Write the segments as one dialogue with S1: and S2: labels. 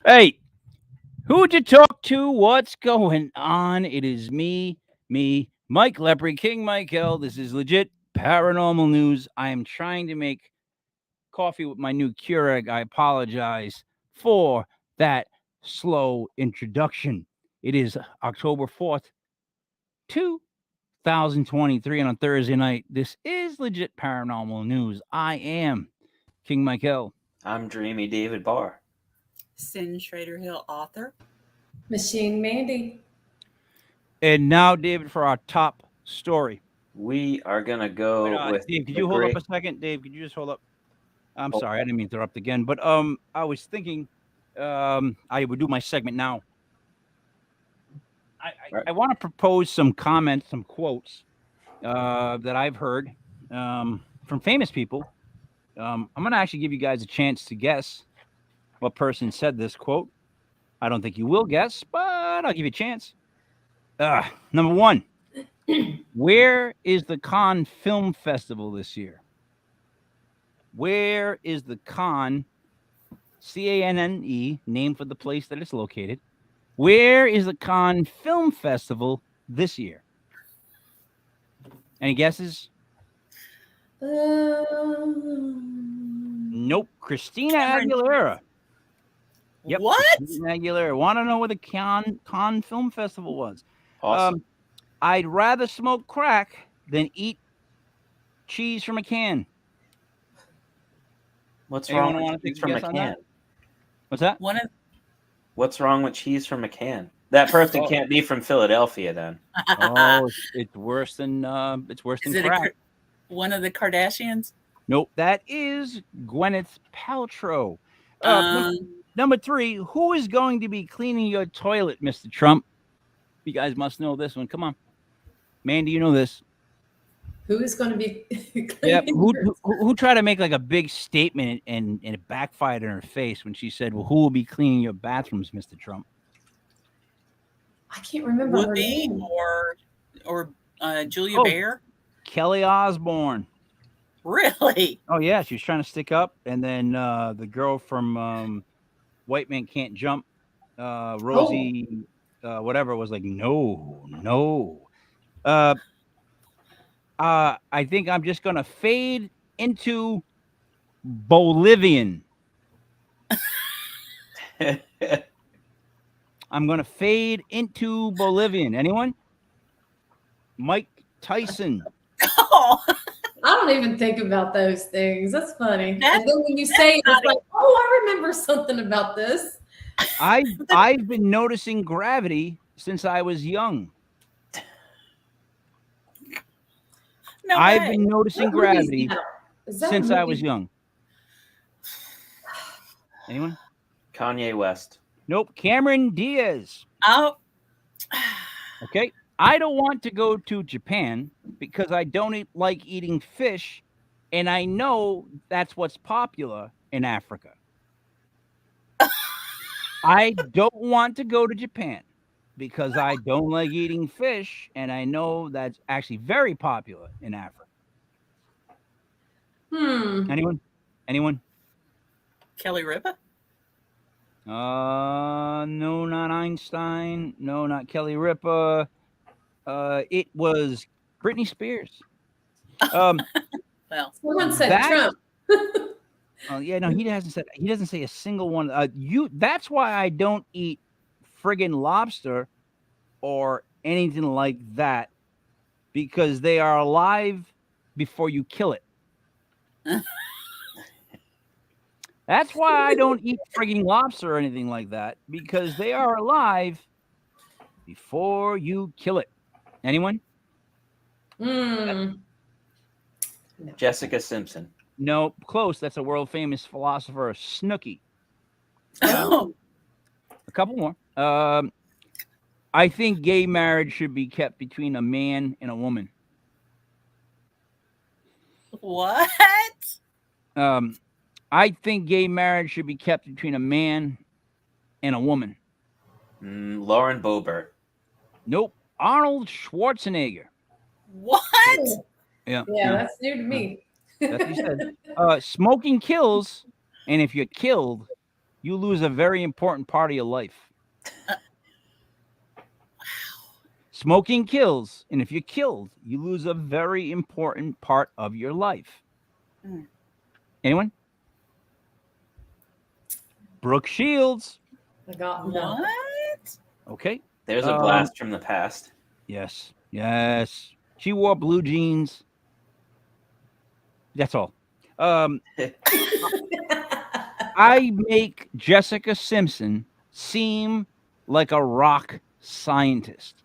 S1: Hey, who'd you talk to? What's going on? It is me, Mike Lepre, King Michael. This is legit paranormal news. I am trying to make coffee with my new Keurig. I apologize for that slow introduction. It is October 4th, 2023, and on Thursday night, this is legit paranormal news. I am King Michael.
S2: I'm Dreamy David Barr.
S3: Cyn Shrader Hill Author.
S4: Machine Mandy.
S1: And now, David, for our top story.
S2: We are gonna go
S1: Wait,
S2: with
S1: Dave, could
S2: the
S1: you hold up
S2: great-
S1: a second? Dave, could you just hold up? I'm
S2: Hold
S1: sorry, I didn't mean to interrupt again, but I was thinking I would do my segment now.
S2: Right.
S1: I want to propose some comments, some quotes that I've heard from famous people. I'm going to actually give you guys a chance to guess what person said this quote. I don't think you will guess, but I'll give you a chance. Number one, where is the Cannes Film Festival this year? Where is the Cannes, Canne, named for the place that it's located? Where is the Cannes Film Festival this year? Any guesses? Nope. Christina
S3: Cameron.
S1: Aguilera. Yep.
S3: What?
S1: Christina Aguilera. Want to know where the Cannes Film Festival was?
S2: Awesome.
S1: I'd rather smoke crack than eat cheese from a can.
S2: What's
S1: anyone
S2: wrong
S1: wanna
S2: with
S1: take
S2: cheese
S1: a
S2: from a
S1: guess on that?
S2: can?
S1: What's that?
S3: One of
S2: What's wrong with cheese from a can? That person
S1: Oh.
S2: can't be from Philadelphia then.
S1: Oh, it's worse than
S3: is it
S1: crack.
S3: one of the Kardashians?
S1: Nope, that is Gwyneth Paltrow. Number three, who is going to be cleaning your toilet, Mr. Trump? You guys must know this one. Come on. Mandy, you know this.
S4: Who is going to be
S1: Yeah,
S4: cleaning
S1: who,
S4: your-
S1: who tried to make like a big statement and it backfired in her face when she said, well, who will be cleaning your bathrooms, Mr. Trump?
S4: I can't remember her
S3: Whoopi
S4: name.
S3: or Julia
S1: Oh.
S3: Bear?
S1: Kelly Osbourne.
S3: Really?
S1: Oh, yeah, she was trying to stick up. And then the girl from White Man Can't Jump, Rosie, whatever, was like, no. I think I'm just going to fade into Bolivian. I'm going to fade into Bolivian. Anyone? Mike Tyson.
S3: Oh,
S4: I don't even think about those things. That's funny.
S3: That's-
S4: and then when you say it, it's
S3: funny.
S4: like, oh, I remember something about this.
S1: I've been noticing gravity since I was young.
S3: no
S1: I've
S3: way.
S1: been noticing
S4: What movie is
S1: gravity
S4: that? Is that a
S1: since I
S4: movie?
S1: was young. Anyone?
S2: Kanye West.
S1: Nope. Cameron Diaz.
S3: Oh,
S1: Okay. I don't want to go to Japan because I don't like eating fish, and I know that's what's popular in Africa. I don't want to go to Japan because I don't like eating fish, and I know that's actually very popular in Africa. Anyone?
S3: Kelly Ripa?
S1: No, not Einstein. No, not Kelly Ripa. It was Britney Spears.
S3: Well,
S4: Someone said
S1: That-
S4: Trump.
S1: Oh yeah, no, he doesn't say a single one. That's why I don't eat friggin' lobster or anything like that, because they are alive before you kill it. That's why I don't eat friggin' lobster or anything like that, because they are alive before you kill it. Anyone?
S4: Mm.
S2: Jessica Simpson.
S1: No, close. That's a world famous philosopher, Snooki.
S3: oh,
S1: A couple more. I think gay marriage should be kept between a man and a woman.
S3: what?
S1: I think gay marriage should be kept between a man and a woman.
S2: Lauren Boebert.
S1: Nope. Arnold Schwarzenegger.
S3: What?
S1: Yeah.
S4: Yeah, that's new to me.
S1: That's what he said. Smoking kills, and if you're killed, you lose a very important part of your life. Smoking kills, and if you're killed, you lose a very important part of your life.
S3: Mm.
S1: Anyone? Brooke Shields.
S4: I got
S3: What?
S4: nothing.
S1: Okay.
S2: There's a blast from the past.
S1: Yes. Yes. She wore blue jeans. That's all. I make Jessica Simpson seem like a rock scientist.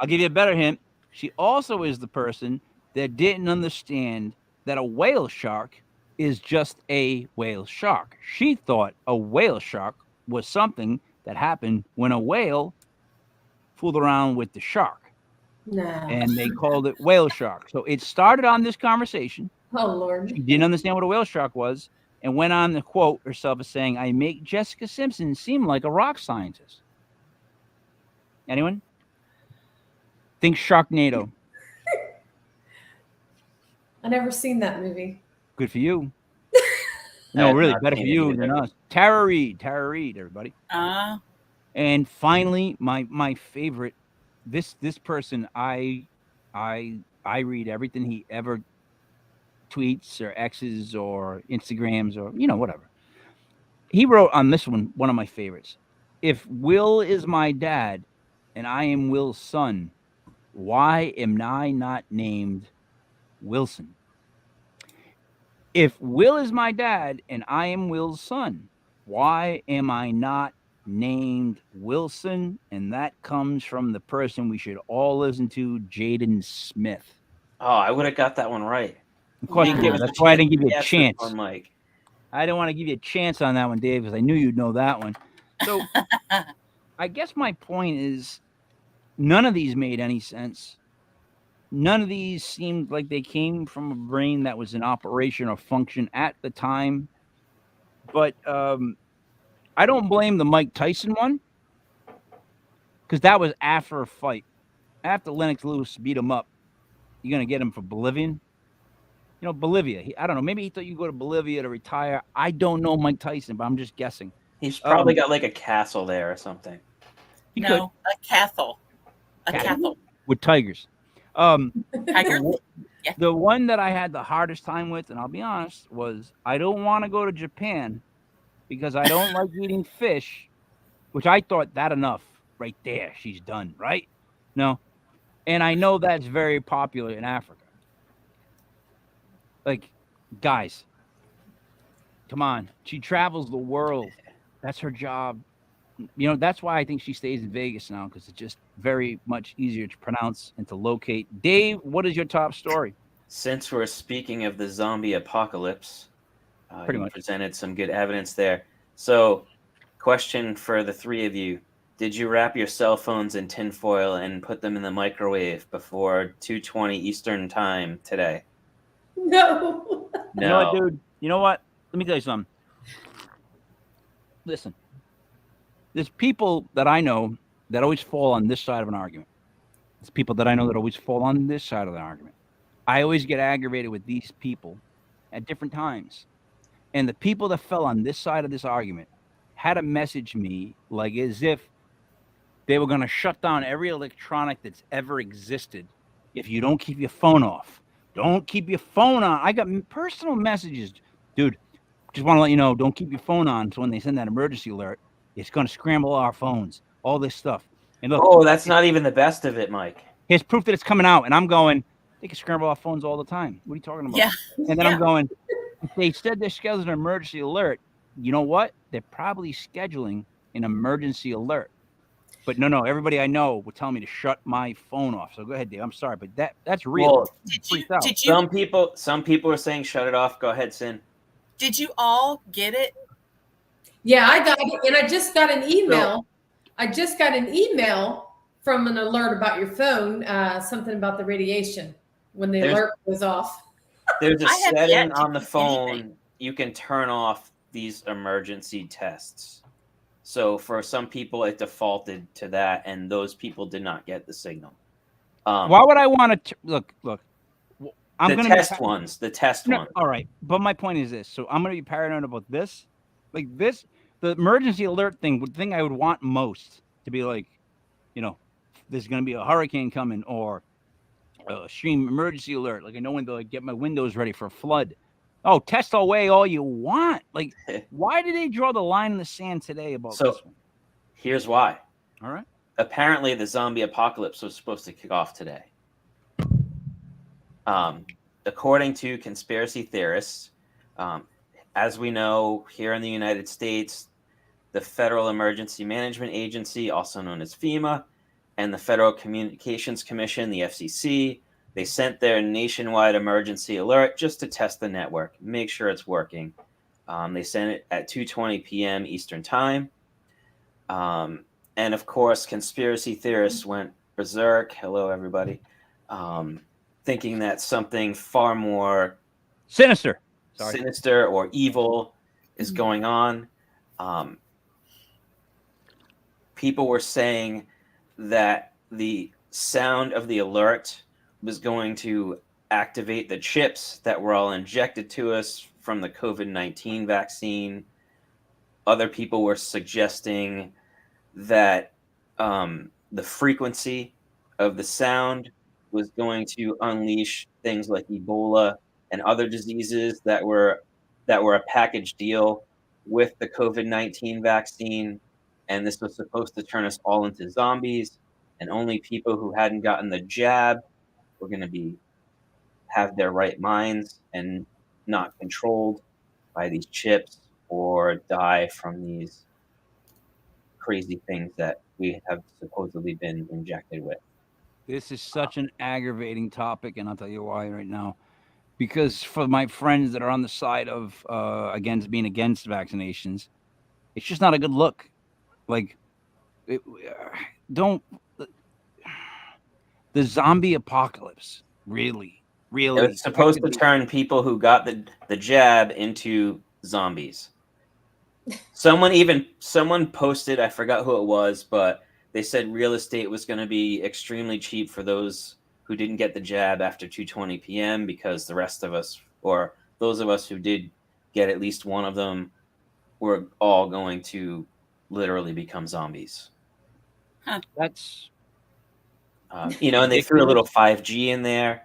S1: I'll give you a better hint. She also is the person that didn't understand that a whale shark is just a whale shark. She thought a whale shark was something that happened when a whale fooled around with the shark,
S4: No.
S1: and they called it whale shark. So it started on this conversation.
S4: Oh Lord.
S1: She didn't understand what a whale shark was and went on to quote herself as saying, I make Jessica Simpson seem like a rock scientist. Anyone? Think Sharknado.
S4: I never seen that movie.
S1: Good for you.
S2: I
S1: No,
S2: have
S1: really,
S2: not
S1: better for
S2: seen it
S1: you
S2: either.
S1: than us. Tara Reid, everybody. And finally, my favorite, this person, I read everything he ever tweets or X's or Instagrams or whatever. He wrote on this one of my favorites. If Will is my dad and I am Will's son, why am I not named Wilson? If Will is my dad and I am Will's son, why am I not named Wilson? And that comes from the person we should all listen to, Jaden Smith.
S2: Oh, I would have got that one right.
S1: Of course,
S3: Wow.
S1: you
S2: Give
S1: did.
S2: us
S1: That's why I didn't give you a
S2: Yes,
S1: chance.
S2: this one, Mike.
S1: I didn't want to give you a chance on that one, Dave, because I knew you'd know that one. So I guess my point is none of these made any sense. None of these seemed like they came from a brain that was in operation or function at the time. But I don't blame the Mike Tyson one because that was after a fight. After Lennox Lewis beat him up, you're going to get him for Bolivian. Bolivia. I don't know. Maybe he thought you go to Bolivia to retire. I don't know Mike Tyson, but I'm just guessing.
S2: He's probably got like a castle there or something.
S1: He
S3: No,
S1: could.
S3: a castle. A
S1: Castle.
S3: castle.
S1: With tigers.
S3: Tiger?
S1: The one that I had the hardest time with, and I'll be honest, was I don't want to go to Japan because I don't like eating fish, which I thought that enough right there. She's done, right? No. And I know that's very popular in Africa. Like, guys, come on. She travels the world. That's her job. That's why I think she stays in Vegas now, because it's just very much easier to pronounce and to locate. Dave, what is your top story?
S2: Since we're speaking of the zombie apocalypse,
S1: Pretty
S2: you
S1: much.
S2: presented some good evidence there. So, question for the three of you. Did you wrap your cell phones in tinfoil and put them in the microwave before 2:20 Eastern time today?
S4: No.
S2: No.
S1: You know what, dude? You know what? Let me tell you something. Listen, there's people that I know that always fall on this side of an argument. There's people that I know that always fall on this side of the argument. I always get aggravated with these people at different times. And the people that fell on this side of this argument had to message me like as if they were going to shut down every electronic that's ever existed if you don't keep your phone off. Don't keep your phone on. I got personal messages. Dude, just want to let you know, don't keep your phone on. So when they send that emergency alert, it's going to scramble our phones, all this stuff. And look,
S2: Oh, that's not even the best of it, Mike.
S1: here's proof that it's coming out. And I'm going, they can scramble our phones all the time. What are you talking about?
S3: Yeah.
S1: And then I'm going, if they said they're scheduling an emergency alert, you know what? They're probably scheduling an emergency alert. But no, everybody I know would tell me to shut my phone off. So go ahead, Dave. I'm sorry, but that's real.
S2: Well,
S3: Did you
S2: some people are saying shut it off. Go ahead, Cyn.
S3: did you all get it?
S4: Yeah, I got it, and I just got an email. I just got an email from an alert about your phone, something about the radiation when the alert was off.
S2: There's a
S3: I have
S2: setting
S3: yet to
S2: on the
S3: do
S2: phone
S3: anything.
S2: you can turn off these emergency tests. So for some people, it defaulted to that, and those people did not get the signal.
S1: Why would I want to look? I'm
S2: the
S1: gonna
S2: test ones. The test ones.
S1: All right, but my point is this. So I'm gonna be paranoid about this, like this, the emergency alert thing. The thing I would want most to be like, there's gonna be a hurricane coming or stream emergency alert. Like I know when to like get my windows ready for a flood. Oh, test away all you want. Like, why did they draw the line in the sand today about this one?
S2: Here's why.
S1: All right.
S2: Apparently, the zombie apocalypse was supposed to kick off today. According to conspiracy theorists, as we know, here in the United States, the Federal Emergency Management Agency, also known as FEMA, and the Federal Communications Commission, the FCC, they sent their nationwide emergency alert just to test the network, make sure it's working. They sent it at 2:20 p.m. Eastern Time. And of course, conspiracy theorists went berserk. Hello, everybody. Thinking that something far more
S1: sinister
S2: or evil is going on. People were saying that the sound of the alert was going to activate the chips that were all injected to us from the COVID-19 vaccine. Other people were suggesting that the frequency of the sound was going to unleash things like Ebola and other diseases that were a package deal with the COVID-19 vaccine. And this was supposed to turn us all into zombies, and only people who hadn't gotten the jab were going to have their right minds and not controlled by these chips or die from these crazy things that we have supposedly been injected with.
S1: This is such an aggravating topic, and I'll tell you why right now. Because for my friends that are on the side of being against vaccinations, it's just not a good look. Like, the zombie apocalypse, really.
S2: It's supposed to turn people who got the jab into zombies. Someone posted, I forgot who it was, but they said real estate was going to be extremely cheap for those who didn't get the jab after 2:20 p.m. because the rest of us, or those of us who did get at least one of them, were all going to literally become zombies.
S3: Huh.
S1: That's
S2: and they threw a little 5G in there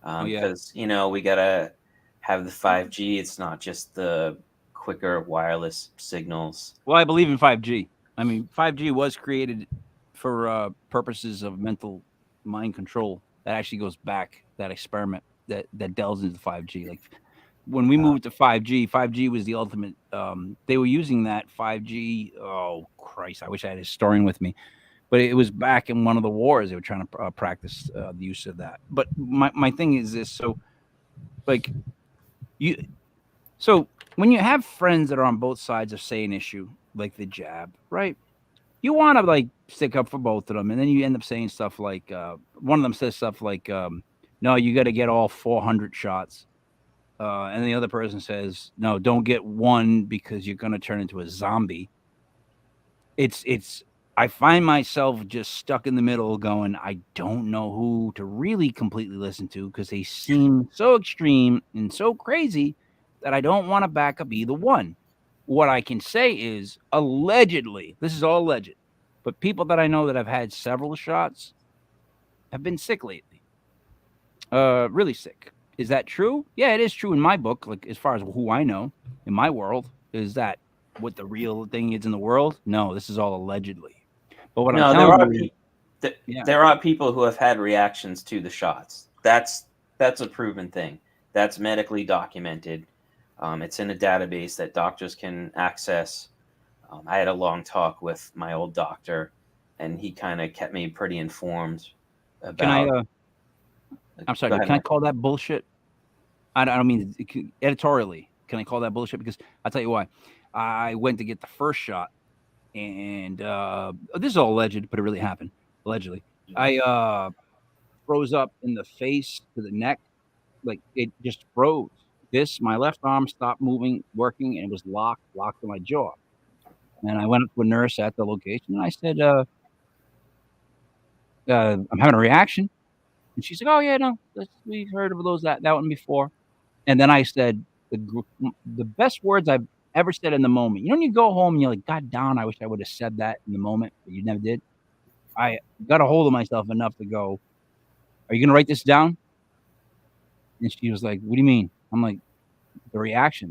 S2: because we gotta have the 5G. It's not just the quicker wireless signals.
S1: Well, I believe in 5G. I mean, 5G was created for purposes of mental mind control. That actually goes back, that experiment that delves into 5G. Like when we moved to 5G, 5G was the ultimate. They were using that 5G. Oh, Christ. I wish I had a historian with me. But it was back in one of the wars. They were trying to practice the use of that. But my thing is this. So, when you have friends that are on both sides of, say, an issue, like the jab, right? You want to stick up for both of them, and then you end up saying stuff like, one of them says stuff like, "No, you got to get all 400 shots," and the other person says, "No, don't get one because you're going to turn into a zombie." I find myself just stuck in the middle, going, I don't know who to really completely listen to because they seem so extreme and so crazy that I don't want to back up either one. What I can say is, allegedly, this is all alleged, but people that I know that have had several shots have been sick lately. Really sick. Is that true? Yeah, it is true in my book. Like, as far as who I know in my world, is that what the real thing is in the world? No, this is all allegedly. But what I'm telling you,
S2: there are people who have had reactions to the shots. That's a proven thing. That's medically documented. It's in a database that doctors can access. I had a long talk with my old doctor, and he kind of kept me pretty informed about.
S1: I'm sorry. Can I call that bullshit? I don't mean editorially. Can I call that bullshit? Because I'll tell you why. I went to get the first shot, and this is all alleged, but it really happened. Allegedly, I froze up in the face to the neck, like it just froze. My left arm stopped working, and it was locked to my jaw. And I went up to a nurse at the location, and I said, "I'm having a reaction." And she's like, oh, yeah, no, we've heard of that one before. And then I said, the best words I've ever said in the moment. You know, when you go home and you're like, God darn, I wish I would have said that in the moment, but you never did. I got a hold of myself enough to go, are you going to write this down? And she was like, what do you mean? I'm like, the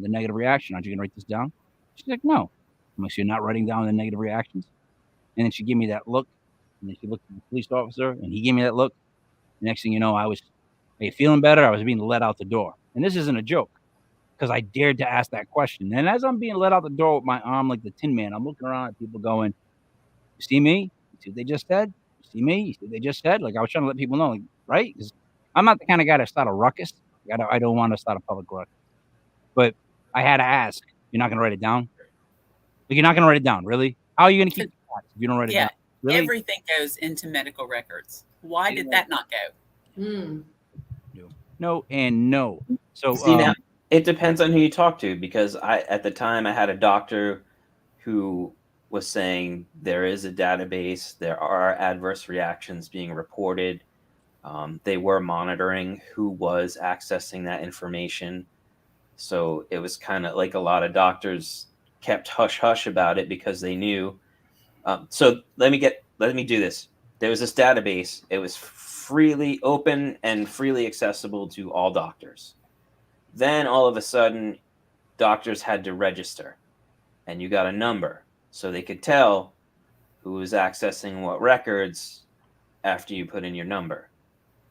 S1: negative reaction. Aren't you going to write this down? She's like, no. I'm like, so you're not writing down the negative reactions? And then she gave me that look. And then she looked at the police officer, and he gave me that look. The next thing you know, are you feeling better? I was being let out the door. And this isn't a joke, because I dared to ask that question. And as I'm being let out the door with my arm like the Tin Man, I'm looking around at people going, you see me? You see what they just said? You see me? You see what they just said? Like, I was trying to let people know, like, right? Because I'm not the kind of guy to start a ruckus. I don't want to start a public ruckus. But I had to ask, you're not going to write it down? Like, you're not going to write it down, really? How are you going to keep it if you don't write it down? Really?
S3: Everything goes into medical records. Why did that not go?
S1: No and no. So
S2: see, now it depends on who you talk to, because at the time I had a doctor who was saying there is a database, there are adverse reactions being reported. They were monitoring who was accessing that information. So it was kind of like a lot of doctors kept hush about it because they knew. So let me do this. There was this database. It was freely open and freely accessible to all doctors. Then all of a sudden, doctors had to register, and you got a number so they could tell who was accessing what records after you put in your number.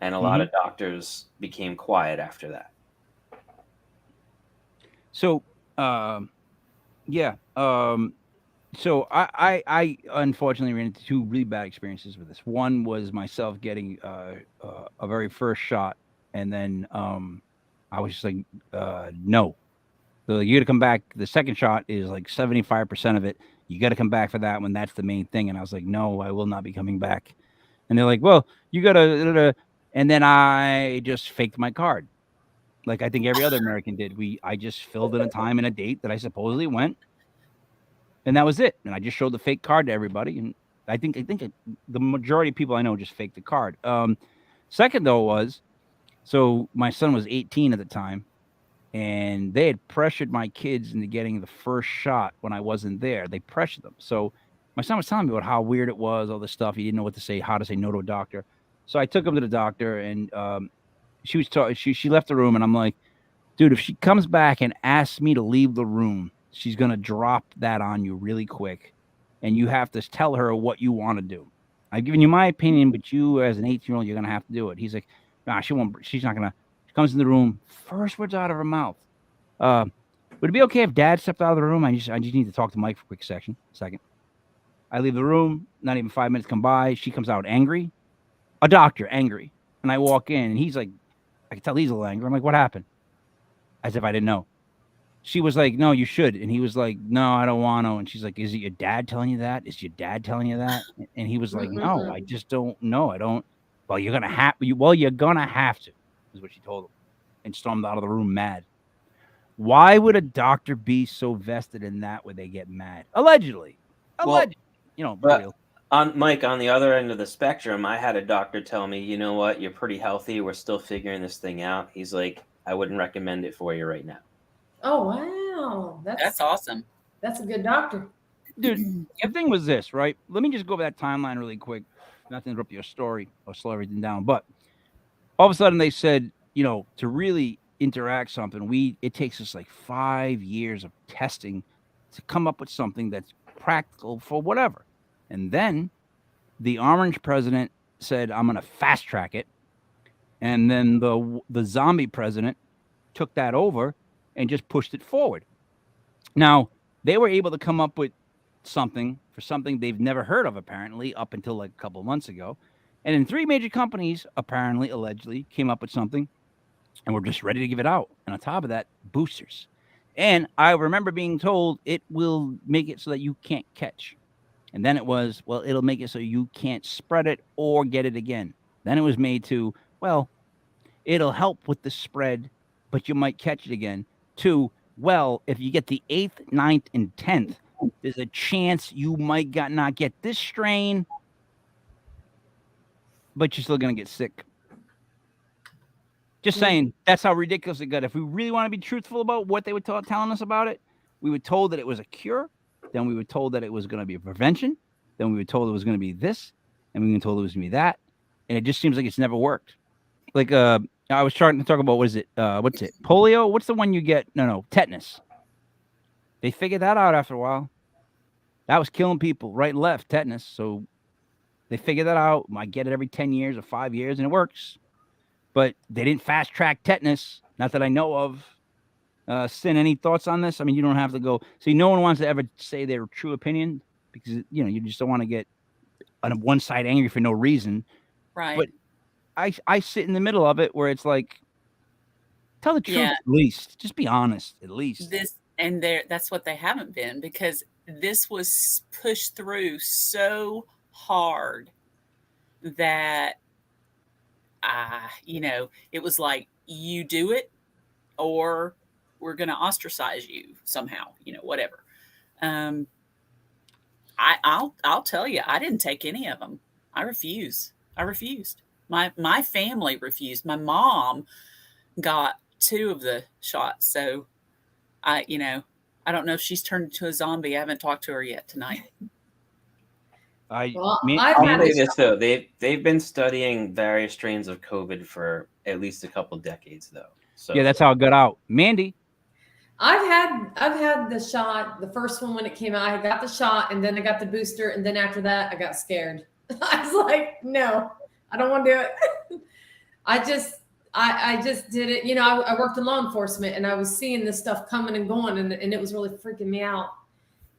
S2: And a lot of doctors became quiet after that.
S1: So, yeah. So I unfortunately ran into two really bad experiences with this. One was myself getting a very first shot, and then I was just like, no. So you got to come back. The second shot is like 75% of it. You got to come back for that one. That's the main thing. And I was like, no, I will not be coming back. And they're like, well, you got to. And then I just faked my card, like I think every other American did. I just filled in a time and a date that I supposedly went. And that was it. And I just showed the fake card to everybody. And I think the majority of people I know just faked the card. Second, though, was, so my son was 18 at the time, and they had pressured my kids into getting the first shot when I wasn't there. They pressured them. So my son was telling me about how weird it was, all this stuff. He didn't know what to say, how to say no to a doctor. So I took him to the doctor, and she was talking. She left the room, and I'm like, dude, if she comes back and asks me to leave the room, she's going to drop that on you really quick. And you have to tell her what you want to do. I've given you my opinion, but you as an 18-year-old, you're going to have to do it. He's like, nah, she won't. She's not going to. She comes in the room. First words out of her mouth. Would it be okay if Dad stepped out of the room? I just need to talk to Mike for a quick second. I leave the room. Not even 5 minutes come by. She comes out angry. A doctor, angry. And I walk in, and he's like, I can tell he's a little angry. I'm like, what happened? As if I didn't know. She was like, no, you should. And he was like, no, I don't want to. And she's like, is it your dad telling you that? Is your dad telling you that? And he was like, no, I just don't know. I don't. Well, you're going to have to, is what she told him. And stormed out of the room mad. Why would a doctor be so vested in that where they get mad? Allegedly.
S2: Well,
S1: you know,
S2: but
S1: real.
S2: Mike, on the other end of the spectrum, I had a doctor tell me, you know what, you're pretty healthy. We're still figuring this thing out. He's like, I wouldn't recommend it for you right now.
S4: Oh, wow.
S3: That's awesome.
S4: That's a good doctor.
S1: Dude, the thing was this, right? Let me just go over that timeline really quick. Not to interrupt your story or slow everything down. But all of a sudden they said, you know, to really interact something, it takes us like 5 years of testing to come up with something that's practical for whatever. And then the orange president said, I'm going to fast track it. And then the zombie president took that over and just pushed it forward. Now, they were able to come up with something they've never heard of, apparently, up until like a couple of months ago. And then 3 major companies, apparently, allegedly, came up with something, and we're just ready to give it out. And on top of that, boosters. And I remember being told it will make it so that you can't catch. And then it was, well, it'll make it so you can't spread it or get it again. Then it was made to, well, it'll help with the spread, but you might catch it again. To, well, if you get the 8th, 9th, and 10th, there's a chance you might not get this strain, but you're still going to get sick. Just saying, that's how ridiculous it got. If we really want to be truthful about what they were telling us about it, we were told that it was a cure. Then we were told that it was going to be a prevention. Then we were told it was going to be this. And we were told it was going to be that. And it just seems like it's never worked. Like, I was trying to talk about, what's it? Polio? What's the one you get? No, tetanus. They figured that out after a while. That was killing people right and left, tetanus. So they figured that out. I get it every 10 years or 5 years, and it works. But they didn't fast track tetanus, not that I know of. Cyn, any thoughts on this? I mean, you don't have to go. See, no one wants to ever say their true opinion because, you just don't want to get on one side angry for no reason.
S3: Right.
S1: But I sit in the middle of it where it's like, tell the truth at least. Just be honest at least.
S3: That's what they haven't been, because this was pushed through so hard that it was like, you do it or we're going to ostracize you somehow, whatever. I'll tell you, I didn't take any of them. I refused. My family refused. My mom got 2 of the shots. So I don't know if she's turned into a zombie. I haven't talked to her yet tonight.
S2: I'll say this though, they've been studying various strains of COVID for at least a couple decades though. So
S1: yeah, that's how it got out. Mandy,
S4: I've had the shot, the first one when it came out. I got the shot, and then I got the booster, and then after that, I got scared. I was like, no, I don't want to do it. I just did it. I worked in law enforcement, and I was seeing this stuff coming and going, and it was really freaking me out.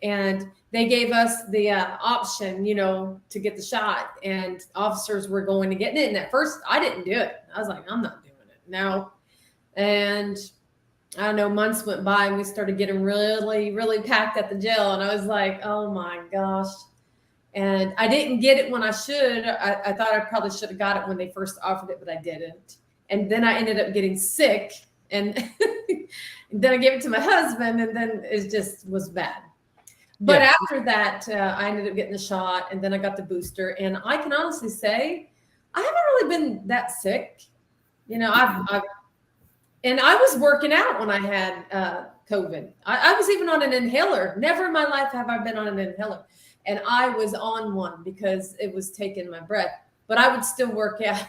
S4: And they gave us the option, to get the shot, and officers were going to get it. And at first, I didn't do it. I was like, I'm not doing it. No. And I don't know, months went by, and we started getting really, really packed at the jail. And I was like, oh my gosh. And I didn't get it when I should. I thought I probably should have got it when they first offered it, but I didn't. And then I ended up getting sick, and then I gave it to my husband, and then it just was bad. But after that, I ended up getting the shot, and then I got the booster. And I can honestly say, I haven't really been that sick. And I was working out when I had COVID. I was even on an inhaler. Never in my life have I been on an inhaler. And I was on one because it was taking my breath. But I would still work out.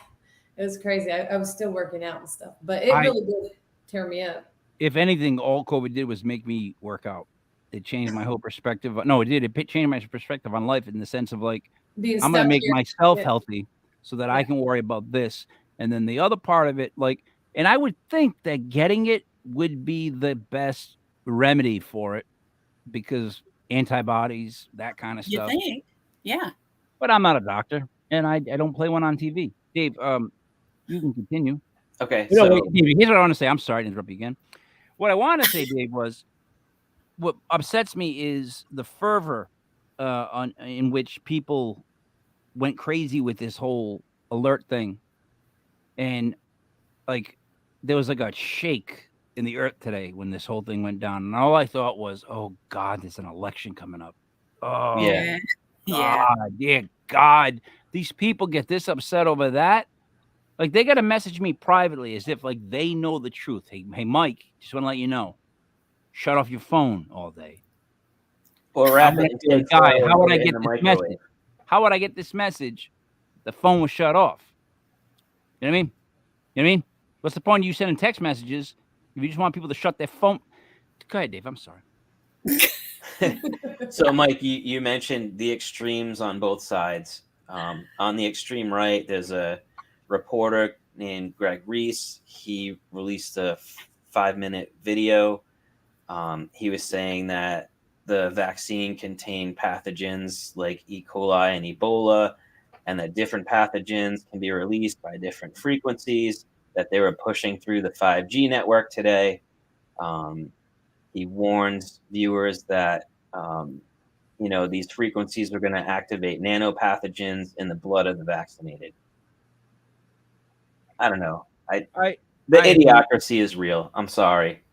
S4: It was crazy. I was still working out and stuff. But it really did tear me up.
S1: If anything, all COVID did was make me work out. It changed my whole perspective. No, it did. It changed my perspective on life in the sense of like, I'm going to make myself healthy so that I can worry about this. And then the other part of it, like, and I would think that getting it would be the best remedy for it because antibodies, that kind of stuff.
S3: You think? Yeah.
S1: But I'm not a doctor, and I don't play one on TV. Dave, you can continue.
S2: Okay.
S1: Here's what I want to say. I'm sorry to interrupt you again. What I want to say, Dave, was what upsets me is the fervor in which people went crazy with this whole alert thing. And like there was like a shake in the earth today when this whole thing went down. And all I thought was, oh God, there's an election coming up. Oh
S2: yeah.
S1: God, yeah, God. These people get this upset over that. Like they got to message me privately as if like they know the truth. Hey, Mike, just want to let you know. Shut off your phone all day.
S2: Or wrap it into
S1: guy. How would I get this message? How would I get this message? The phone was shut off. You know what I mean? What's the point of you sending text messages if you just want people to shut their phone? Go ahead, Dave. I'm sorry.
S2: So, Mike, you mentioned the extremes on both sides. On the extreme right, there's a reporter named Greg Reese. He released a 5-minute video. He was saying that the vaccine contained pathogens like E. coli and Ebola, and that different pathogens can be released by different frequencies, that they were pushing through the 5G network today. He warns viewers that, these frequencies are going to activate nanopathogens in the blood of the vaccinated. I don't know. The idiocracy is real. I'm sorry.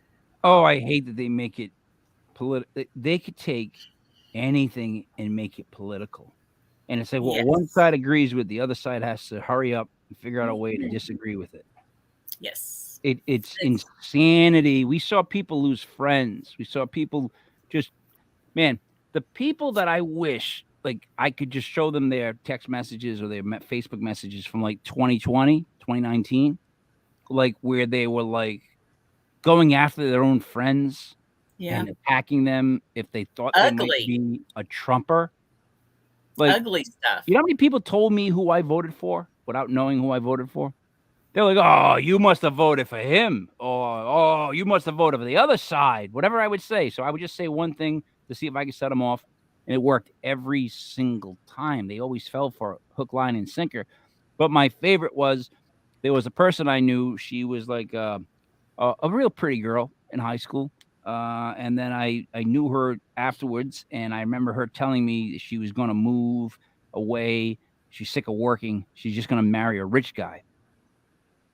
S1: Oh, I hate that they make it political. They could take anything and make it political. And it's like, well, one side agrees with the other side has to hurry up and figure out a way to disagree with it.
S3: Yes.
S1: It's insanity. We saw people lose friends. We saw people just, man, the people that I wish like I could just show them their text messages or their Facebook messages from like 2020, 2019, like where they were like going after their own friends
S3: Yeah.
S1: and attacking them if they thought they might
S3: Ugly.
S1: be a Trumper. Like,
S3: Ugly stuff.
S1: you know how many people told me who I voted for without knowing who I voted for? They're like, oh, you must have voted for him. Or, oh, you must have voted for the other side. Whatever I would say. So I would just say one thing to see if I could set them off. And it worked every single time. They always fell for it, hook, line, and sinker. But my favorite was there was a person I knew. She was like a real pretty girl in high school. And then I knew her afterwards. And I remember her telling me she was going to move away. She's sick of working. She's just going to marry a rich guy.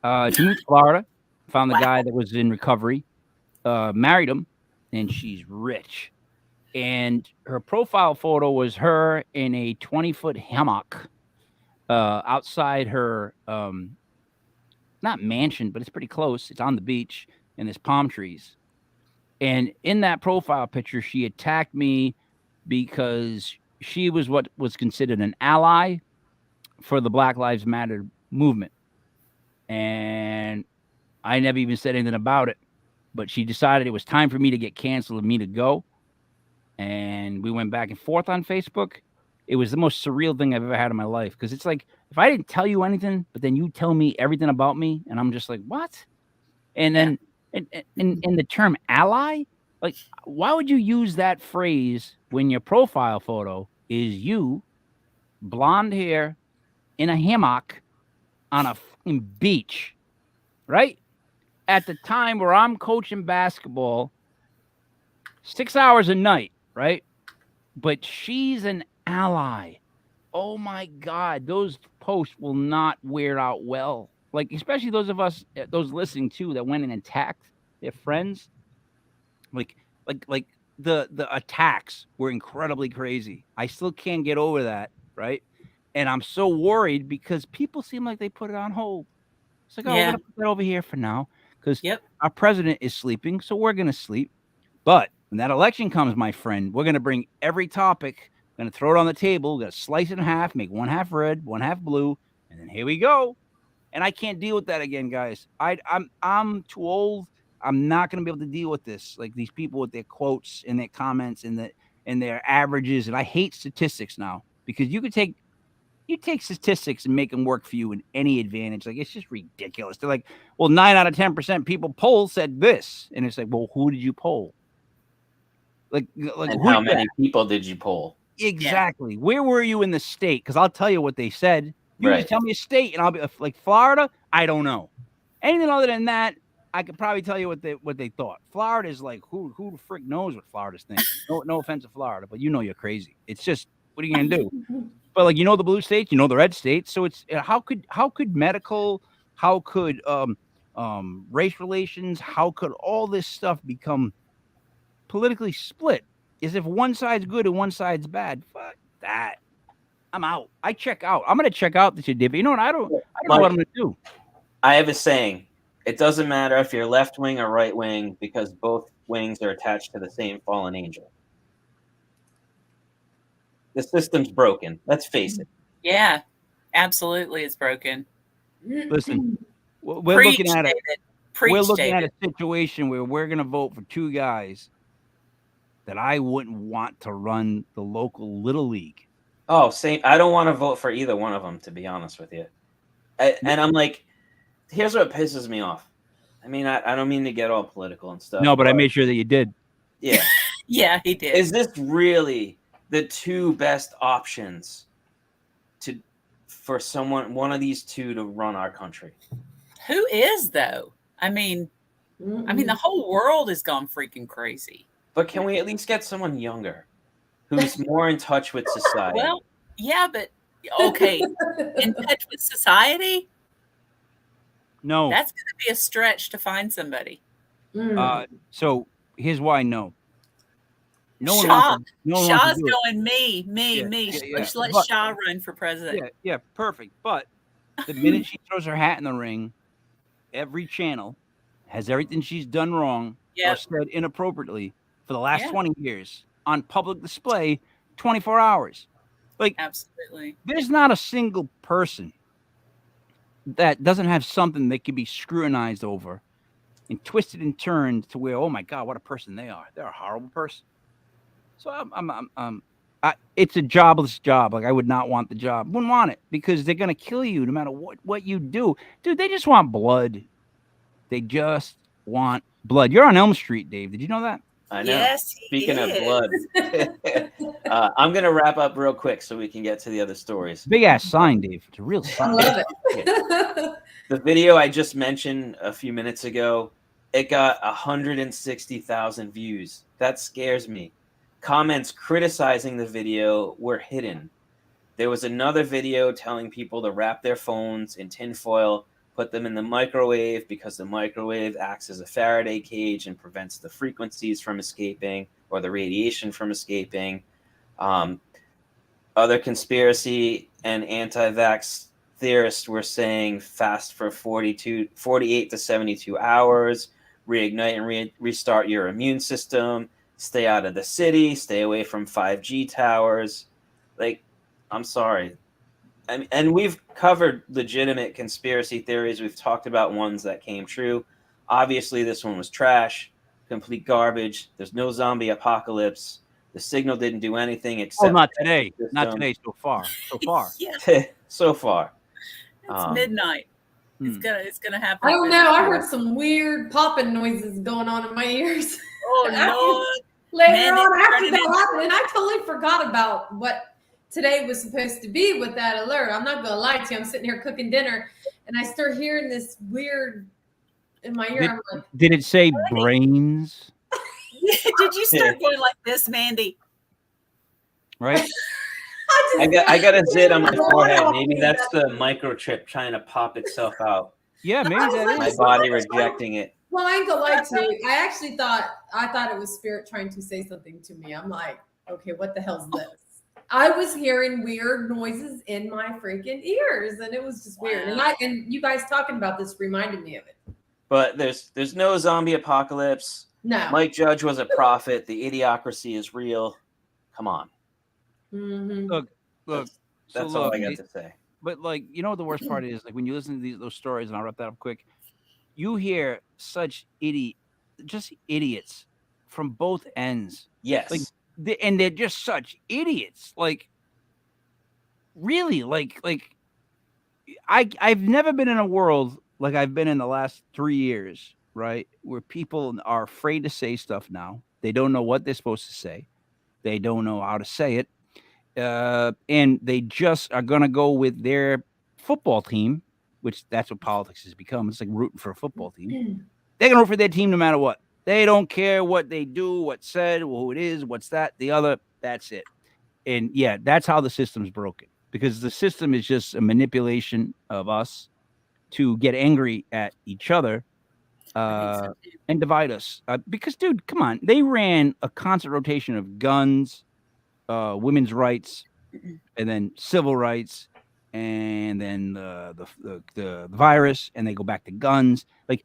S1: She moved to Florida, found the guy that was in recovery, married him, and she's rich. And her profile photo was her in a 20-foot hammock outside her, not mansion, but it's pretty close. It's on the beach, and there's palm trees. And in that profile picture, she attacked me because she was what was considered an ally for the Black Lives Matter movement. And I never even said anything about it, but she decided it was time for me to get canceled and me to go. And we went back and forth on Facebook. It was the most surreal thing I've ever had in my life. Because it's like, if I didn't tell you anything, but then you tell me everything about me, and I'm just like, what? And then in the term ally, like, why would you use that phrase when your profile photo is you, blonde hair, in a hammock on a fucking beach, right? At the time where I'm coaching basketball 6 hours a night, right? But she's an ally. Oh my God, those posts will not wear out well. Like, especially those of us, those listening too, that went and attacked their friends. Like the attacks were incredibly crazy. I still can't get over that, right? And I'm so worried because people seem like they put it on hold. It's like, oh, we're gonna put that over here for now because our president is sleeping, so we're gonna sleep. But when that election comes, my friend, we're gonna bring every topic, gonna throw it on the table, gonna slice it in half, make one half red, one half blue, and then here we go. And I can't deal with that again, guys. I'm too old. I'm not gonna be able to deal with this. Like these people with their quotes and their comments and their averages. And I hate statistics now because you take statistics and make them work for you in any advantage. Like, it's just ridiculous. They're like, well, 9 out of 10% people polled said this. And it's like, well, who did you poll? Like
S2: and how many people did you poll?
S1: Exactly. Yeah. Where were you in the state? Because I'll tell you what they said. You just tell me a state, and I'll be like Florida. I don't know. Anything other than that, I could probably tell you what they thought. Florida is like, who the frick knows what Florida's thinking? No offense to Florida, but you know you're crazy. It's just, what are you gonna do? But like, you know, the blue states, you know, the red states. So it's how could medical, how could race relations, how could all this stuff become politically split? Is if one side's good and one side's bad? Fuck that. I'm out. I check out. I'm gonna check out this David. You know what? I don't know what I'm gonna do.
S2: I have a saying. It doesn't matter if you're left wing or right wing because both wings are attached to the same fallen angel. The system's broken. Let's face it.
S3: Yeah, absolutely, it's broken.
S1: Listen, we're looking at a situation where we're going to vote for two guys that I wouldn't want to run the local little league.
S2: Oh, same. I don't want to vote for either one of them, to be honest with you. And I'm like, here's what pisses me off. I mean, I don't mean to get all political and stuff.
S1: No, but I made sure that you did.
S2: Yeah.
S3: Yeah, he did.
S2: Is this really the two best options for one of these two to run our country?
S3: Who is, though? I mean, the whole world has gone freaking crazy.
S2: But can we at least get someone younger who's more in touch with society?
S3: Well, yeah, but okay, in touch with society?
S1: No.
S3: That's going to be a stretch to find somebody.
S1: So here's why no.
S3: No one Shaw's going me. Let's let Shaw run for president.
S1: Yeah, perfect. But the minute she throws her hat in the ring, every channel has everything she's done wrong or
S3: Yep.
S1: said inappropriately for the last
S3: Yeah.
S1: 20 years on public display 24 hours. Like,
S3: Absolutely.
S1: there's not a single person that doesn't have something that can be scrutinized over and twisted and turned to where, oh my God, what a person they are. They're a horrible person. So it's a jobless job. Like, I would not want the job. Wouldn't want it because they're gonna kill you no matter what you do. Dude, they just want blood. They just want blood. You're on Elm Street, Dave. Did you know that?
S2: I know.
S3: Yes, he
S2: Speaking of
S3: is.
S2: blood, I'm going to wrap up real quick so we can get to the other stories.
S1: Big ass sign, Dave. It's a real
S4: I
S1: sign.
S4: love it.
S2: The video I just mentioned a few minutes ago, it got 160,000 views. That scares me. Comments criticizing the video were hidden. There was another video telling people to wrap their phones in tinfoil, put them in the microwave because the microwave acts as a Faraday cage and prevents the frequencies from escaping or the radiation from escaping. Other conspiracy and anti-vax theorists were saying fast for 48 to 72 hours, reignite and restart your immune system, stay out of the city, stay away from 5G towers. Like, I'm sorry. And we've covered legitimate conspiracy theories. We've talked about ones that came true. Obviously, this one was trash, complete garbage. There's no zombie apocalypse. The signal didn't do anything except...
S1: Oh, not today. Not today so far. So far.
S3: Yeah,
S2: so far.
S3: it's midnight. It's gonna happen.
S4: I don't know. I heard some weird popping noises going on in my ears.
S3: Oh no!
S4: Later on, after that happened, and I totally forgot about what today was supposed to be with that alert. I'm not gonna lie to you. I'm sitting here cooking dinner, and I start hearing this weird in my ear. I'm like,
S1: did it say brains?
S3: Did you start going like this, Mandy?
S1: Right.
S2: I got a zit on my forehead. Maybe that's the microchip trying to pop itself out.
S1: Yeah, maybe that
S2: My
S1: is.
S2: body rejecting it.
S4: Well, I ain't gonna lie to you. I actually thought it was spirit trying to say something to me. I'm like, okay, what the hell's this? I was hearing weird noises in my freaking ears, and it was just weird. And you guys talking about this reminded me of it.
S2: But there's no zombie apocalypse.
S4: No.
S2: Mike Judge was a prophet. The idiocracy is real. Come on.
S4: Mm-hmm.
S1: Look.
S2: That's all I got to say.
S1: But like, you know what the worst part is? Like when you listen to those stories, and I'll wrap that up quick. You hear such idiots from both ends.
S2: Yes.
S1: Like, and they're just such idiots. Like, really, like I've never been in a world like I've been in the last 3 years, right? Where people are afraid to say stuff now. They don't know what they're supposed to say. They don't know how to say it. And they just are going to go with their football team, which that's what politics has become. It's like rooting for a football team. They're going to root for their team no matter what. They don't care what they do, what's said, who it is, what's that, the other. That's it. And yeah, that's how the system's broken, because the system is just a manipulation of us to get angry at each other and divide us. Because, dude, come on. They ran a constant rotation of guns, women's rights, and then civil rights, and then the virus, and they go back to guns. Like,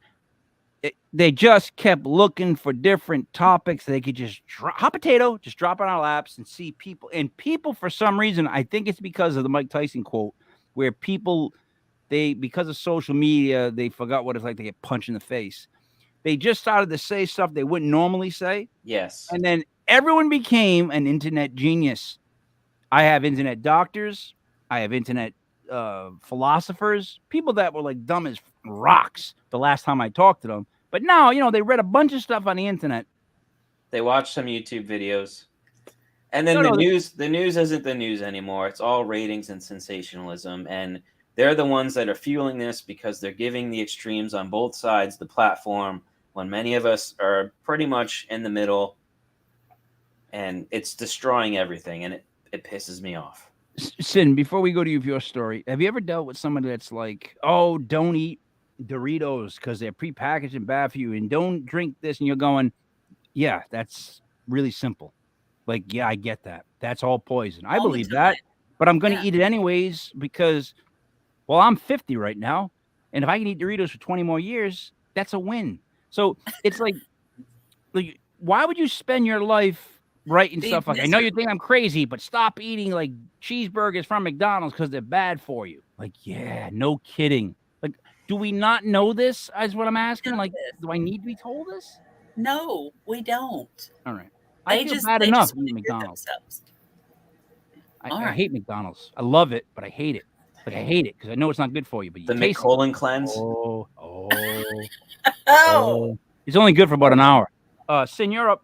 S1: they just kept looking for different topics they could just hot potato, just drop on our laps and see people. And people, for some reason, I think it's because of the Mike Tyson quote, where people, because of social media, they forgot what it's like to get punched in the face. They just started to say stuff they wouldn't normally say.
S2: Yes.
S1: And then everyone became an internet genius. I have internet doctors. I have internet philosophers, people that were like dumb as rocks the last time I talked to them. But now, they read a bunch of stuff on the internet.
S2: They watched some YouTube videos. And then the news isn't the news anymore. It's all ratings and sensationalism. And they're the ones that are fueling this because they're giving the extremes on both sides the platform when many of us are pretty much in the middle. And it's destroying everything. And it pisses me off.
S1: Cyn, before we go to your story, have you ever dealt with somebody that's like, oh, don't eat Doritos because they're prepackaged and bad for you, and don't drink this, and you're going, yeah, that's really simple. Like, yeah, I get that. That's all poison. I believe that, but I'm going to eat it anyways because, well, I'm 50 right now, And if I can eat Doritos for 20 more years, that's a win. So it's like why would you spend your life writing
S3: Be
S1: stuff like, I know you
S3: miserable.
S1: think I'm crazy, but stop eating like cheeseburgers from McDonald's because they're bad for you. Like, yeah, no kidding. Like, do we not know this? Is what I'm asking. Like, do I need to be told this?
S3: No, we don't.
S1: All right. I feel bad
S3: They
S1: enough
S3: just want
S1: eating
S3: to hear
S1: McDonald's.
S3: themselves.
S1: I
S3: All right.
S1: hate McDonald's. I love it, but I hate it. Like, I hate it because I know it's not good for you, but you
S2: The
S1: taste it.
S2: McColin cleanse.
S3: Oh,
S1: It's only good for about an hour. Cyn, you're up.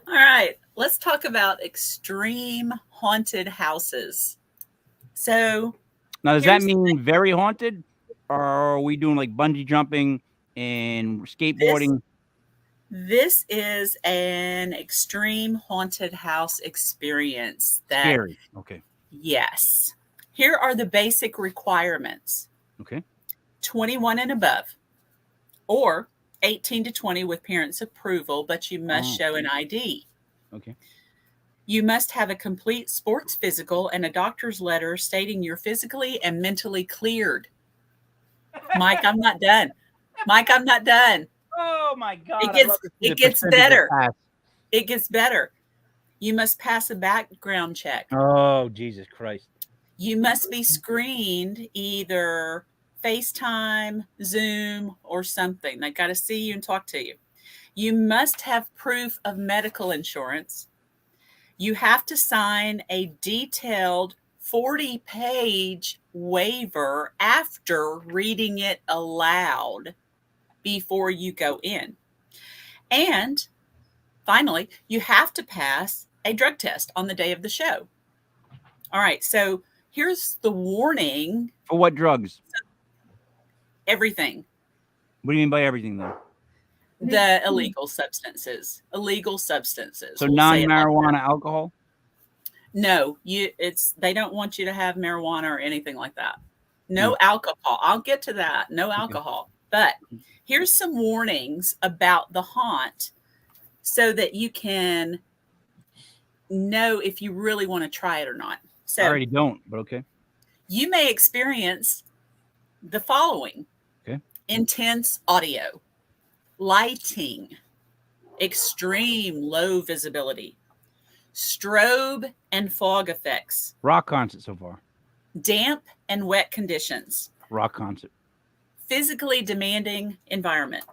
S3: all right. Let's talk about extreme haunted houses. So,
S1: Now, does that
S3: here's the
S1: mean very haunted? Or are we doing like bungee jumping and skateboarding?
S3: this is an extreme haunted house experience that,
S1: Scary. Okay.
S3: yes. Here are the basic requirements.
S1: Okay.
S3: 21 and above, or 18 to 20 with parents' approval, but you must show an ID.
S1: Okay.
S3: You must have a complete sports physical and a doctor's letter stating you're physically and mentally cleared. Mike, I'm not done. Mike, I'm not done.
S1: Oh my God.
S3: It gets better. It gets better. You must pass a background check.
S1: Oh, Jesus Christ.
S3: You must be screened either FaceTime, Zoom, or something. They got to see you and talk to you. You must have proof of medical insurance. You have to sign a detailed 40-page waiver after reading it aloud before you go in. And finally, you have to pass a drug test on the day of the show. All right, so here's the warning.
S1: For what drugs?
S3: Everything.
S1: What do you mean by everything, though?
S3: The illegal substances. Illegal substances.
S1: So
S3: We'll say it like
S1: non-marijuana
S3: that.
S1: alcohol?
S3: No, they don't want you to have marijuana or anything like that. No alcohol. I'll get to that. No alcohol. But here's some warnings about the haunt so that you can know if you really want to try it or not. So
S1: I already don't, but okay.
S3: you may experience the following.
S1: Okay.
S3: Intense audio, lighting, extreme low visibility, strobe and fog effects,
S1: Rock concert so far.
S3: damp and wet conditions,
S1: Rock concert.
S3: physically demanding environment,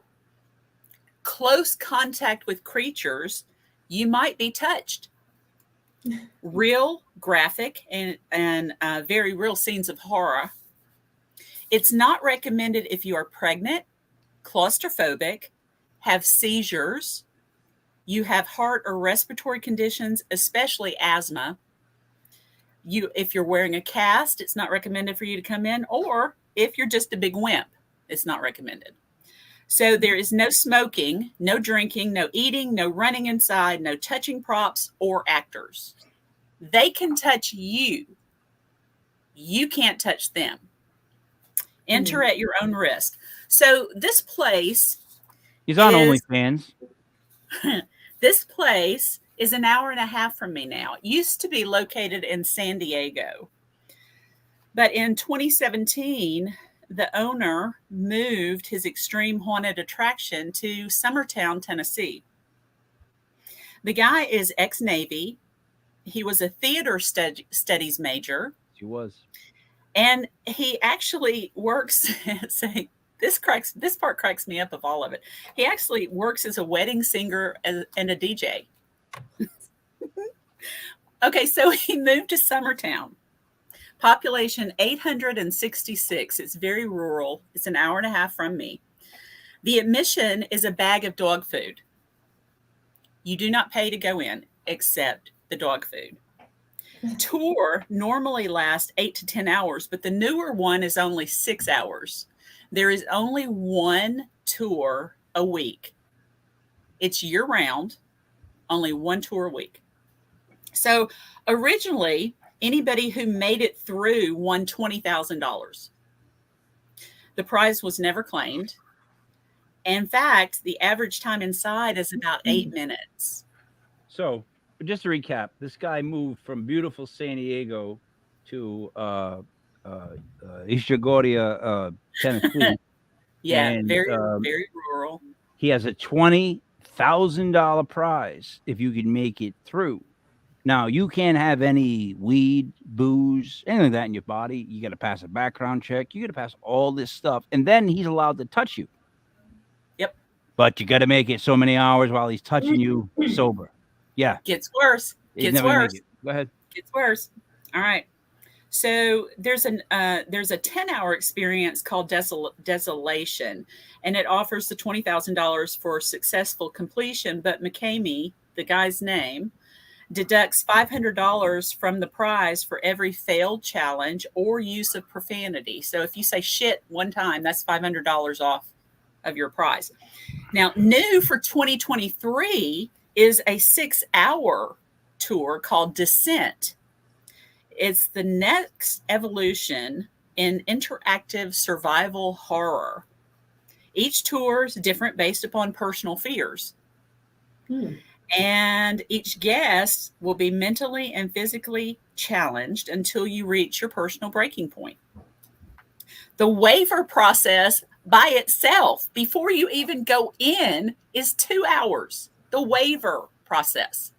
S3: close contact with creatures. You might be touched. Real, graphic, and very real scenes of horror. It's not recommended if you are pregnant, claustrophobic, have seizures, you have heart or respiratory conditions, especially asthma. If you're wearing a cast, it's not recommended for you to come in, or if you're just a big wimp, it's not recommended. So there is no smoking, no drinking, no eating, no running inside, no touching props or actors. They can touch you. You can't touch them. Enter at your own risk. So this place
S1: He's on
S3: is-
S1: OnlyFans.
S3: This place is an hour and a half from me now. It used to be located in San Diego. But in 2017, the owner moved his extreme haunted attraction to Summertown, Tennessee. The guy is ex-Navy. He was a theater studies major.
S1: She was.
S3: And he actually works this part cracks me up of all of it. He actually works as a wedding singer and a DJ. Okay, so he moved to Summertown. Population 866. It's very rural. It's an hour and a half from me. The admission is a bag of dog food. You do not pay to go in except the dog food. Tour normally lasts 8 to 10 hours, but the newer one is only 6 hours. There is only one tour a week. It's year round, only one tour a week. So originally, anybody who made it through won $20,000. The prize was never claimed. In fact, the average time inside is about 8 minutes.
S1: So, just to recap, this guy moved from beautiful San Diego to Ishigoria, Tennessee.
S3: Yeah,
S1: And,
S3: very rural.
S1: he has a $20,000 prize if you can make it through. Now, you can't have any weed, booze, anything like that in your body. You got to pass a background check. You got to pass all this stuff. And then he's allowed to touch you.
S3: Yep.
S1: But you got to make it so many hours while he's touching you sober. Yeah.
S3: Gets worse.
S1: He's
S3: Gets
S1: never gonna
S3: worse.
S1: make it. Go ahead.
S3: Gets worse. All right. So there's a 10-hour experience called Desolation, and it offers the $20,000 for successful completion. But McCamey, the guy's name, deducts $500 from the prize for every failed challenge or use of profanity. So if you say shit one time, that's $500 off of your prize. Now, new for 2023 is a 6-hour tour called Descent. It's the next evolution in interactive survival horror. Each tour is different based upon personal fears. And each guest will be mentally and physically challenged until you reach your personal breaking point. The waiver process by itself, before you even go in, is 2 hours. The waiver process.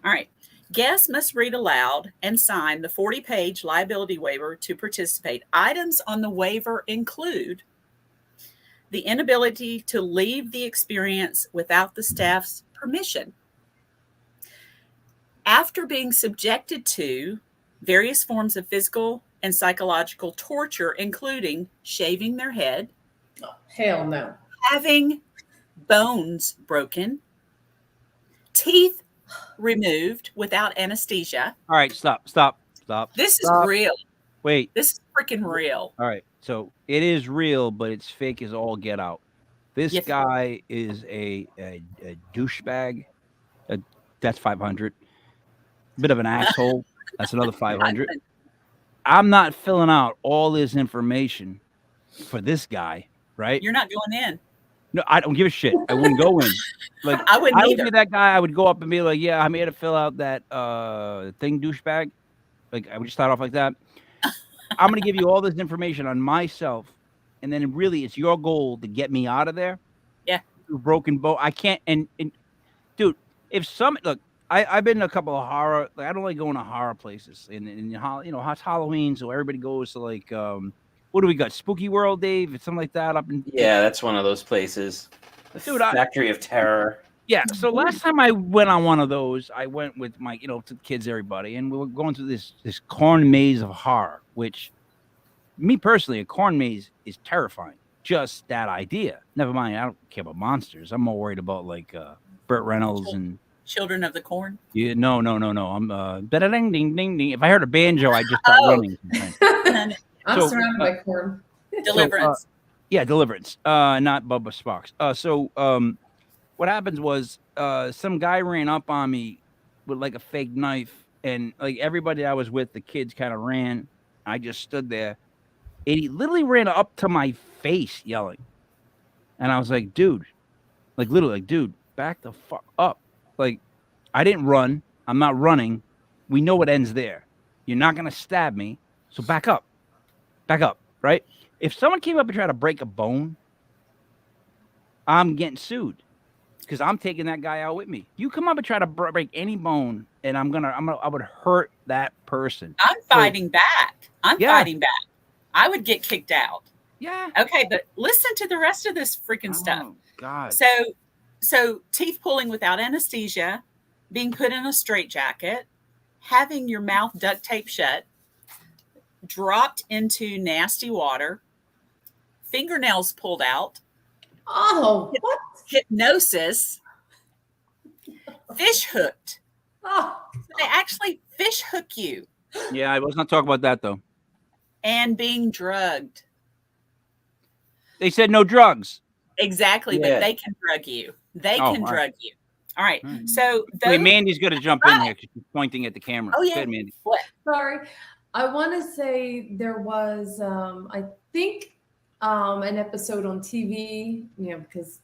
S3: All right. Guests must read aloud and sign the 40-page liability waiver to participate. Items on the waiver include the inability to leave the experience without the staff's permission. After being subjected to various forms of physical and psychological torture, including shaving their head,
S4: Oh, hell no.
S3: having bones broken, teeth removed without anesthesia.
S1: All right. Stop.
S3: This is
S1: Stop.
S3: real.
S1: Wait.
S3: This is freaking real.
S1: All right. So it is real, but it's fake as all get out. This
S3: Yes.
S1: guy is a douchebag. That's 500. Bit of an asshole. That's another 500. I'm not filling out all this information for this guy, right?
S3: You're not going in.
S1: No, I don't give a shit. I wouldn't go in. Like
S3: I wouldn't
S1: I would
S3: either.
S1: be that guy. I would go up and be like, "Yeah, I'm here to fill out that thing, douchebag." Like I would just start off like that. I'm gonna give you all this information on myself, and then really, it's your goal to get me out of there.
S3: Yeah.
S1: Broken boat. I can't. And dude, if some look, I've been to a couple of horror. Like I don't like going to horror places. And you know, it's Halloween, so everybody goes to like what do we got? Spooky World, Dave, or something like that up in.
S2: Yeah, that's one of those places. The
S1: Dude,
S2: Factory of Terror.
S1: Yeah. So last time I went on one of those, I went with my, to the kids, everybody, and we were going through this corn maze of horror, which, me personally, a corn maze is terrifying. Just that idea. Never mind, I don't care about monsters. I'm more worried about like Burt Reynolds and
S3: Children of the Corn.
S1: yeah. No. I'm ding ding ding ding. If I heard a banjo, I just start running.
S4: I'm
S1: So,
S4: surrounded by corn.
S3: Deliverance.
S1: Yeah, Deliverance. Not Bubba Sparks. So what happens was some guy ran up on me with like a fake knife, and like everybody I was with, the kids kind of ran. I just stood there, and he literally ran up to my face yelling. And I was like, dude, like literally, like, dude, back the fuck up. Like, I didn't run. I'm not running. We know it ends there. You're not gonna stab me. So back up. Back up, right? If someone came up and tried to break a bone, I'm getting sued because I'm taking that guy out with me. You come up and try to break any bone, and I would hurt that person.
S3: I'm fighting back. I'm
S1: Yeah.
S3: fighting back. I would get kicked out.
S1: Yeah.
S3: Okay, but listen to the rest of this freaking stuff.
S1: Oh, God.
S3: So teeth pulling without anesthesia, being put in a straitjacket, having your mouth duct taped shut, dropped into nasty water, fingernails pulled out,
S4: Oh, what?
S3: hypnosis, fish hooked.
S4: Oh,
S3: They actually fish hook you,
S1: Yeah, I was not talking about that though.
S3: and being drugged.
S1: They said no drugs.
S3: Exactly,
S2: Yeah.
S3: but they can drug you. They
S1: Oh,
S3: can
S1: all
S3: drug you. All right.
S1: All right.
S3: So
S1: Wait,
S3: those,
S1: Mandy's going to jump in here because she's pointing at the camera.
S3: Oh, yeah.
S1: Go ahead, Mandy.
S4: sorry. I want to say there was, I think, an episode on TV, because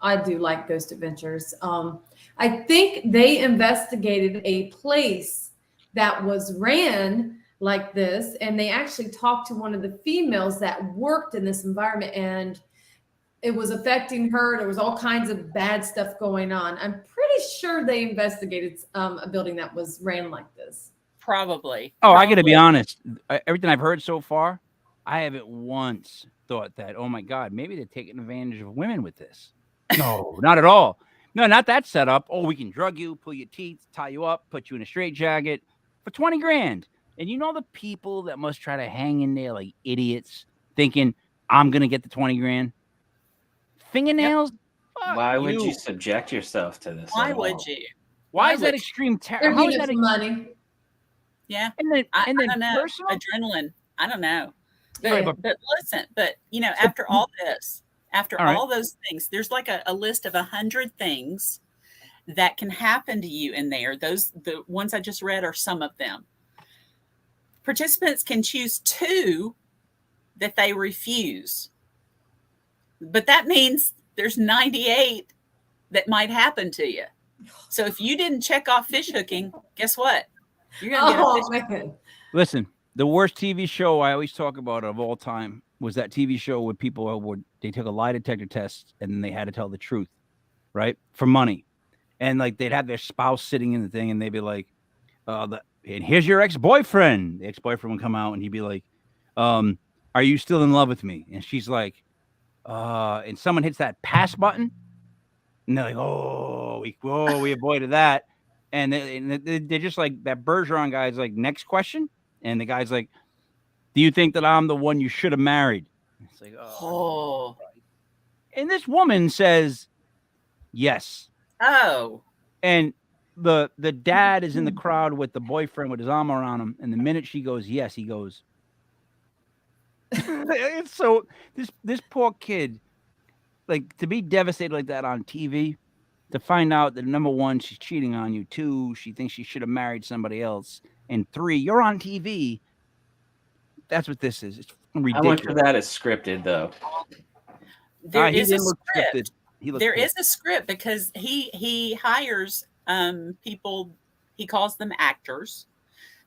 S4: I do like Ghost Adventures. I think they investigated a place that was ran like this, and they actually talked to one of the females that worked in this environment, and it was affecting her. There was all kinds of bad stuff going on. I'm pretty sure they investigated a building that was ran like this.
S3: Probably.
S1: Oh, I got to be honest. Everything I've heard so far, I haven't once thought that, oh my God, maybe they're taking advantage of women with this. No, not at all. No, not that setup. Oh, we can drug you, pull your teeth, tie you up, put you in a straitjacket for 20 grand. And you know the people that must try to hang in there like idiots thinking, I'm going to get the 20 grand? Fingernails? Yep.
S2: Why would you subject yourself to this?
S3: Why would you?
S1: Why is that extreme terror?
S4: How is that money?
S3: Yeah.
S1: And then
S3: I don't know.
S1: personal?
S3: Adrenaline. I don't know. But,
S1: Right,
S3: but listen, you know, after all this, after
S1: all
S3: all those things, there's like a list of 100 things that can happen to you in there. The ones I just read are some of them. Participants can choose 2 that they refuse. But that means there's 98 that might happen to you. So if you didn't check off fish hooking, guess what? You're going to get a fish.
S1: Listen, the worst TV show I always talk about of all time was that TV show where people they took a lie detector test and then they had to tell the truth, right? For money. And like they'd have their spouse sitting in the thing and they'd be like, and here's your ex-boyfriend. The ex-boyfriend would come out and he'd be like, are you still in love with me? And she's like, and someone hits that pass button and they're like, we avoided that. And they're just like, that Bergeron guy's like, next question. And the guy's like, do you think that I'm the one you should have married? It's like, oh. And this woman says, yes.
S3: Oh. And
S1: the dad is in the crowd with the boyfriend with his arm around him. And the minute she goes, yes, he goes. It's so this poor kid, like, to be devastated like that on TV, to find out that number 1, she's cheating on you, 2, she thinks she should have married somebody else, and 3, you're on TV. That's what this is. It's ridiculous.
S2: How much of that is scripted, though?
S3: There is a script. There is a script because he hires people. He calls them actors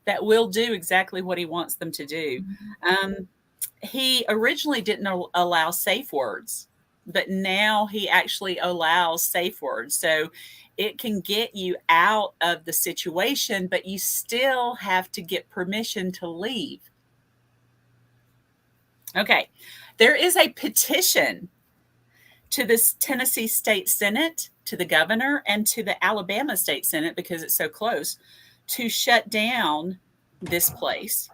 S3: that will do exactly what he wants them to do. He originally didn't allow safe words, but now he actually allows safe words. So it can get you out of the situation, but you still have to get permission to leave. Okay. There is a petition to this Tennessee State Senate, to the governor, and to the Alabama State Senate, because it's so close, to shut down this place.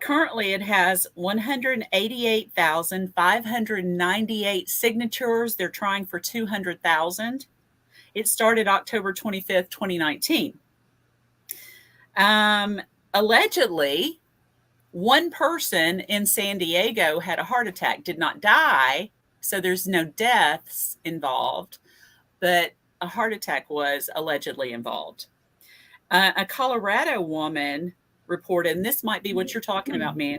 S3: Currently, it has 188,598 signatures. They're trying for 200,000. It started October 25th, 2019. Allegedly, one person in San Diego had a heart attack, did not die, so there's no deaths involved, but a heart attack was allegedly involved. A Colorado woman reported, and this might be what you're talking about, Mandy.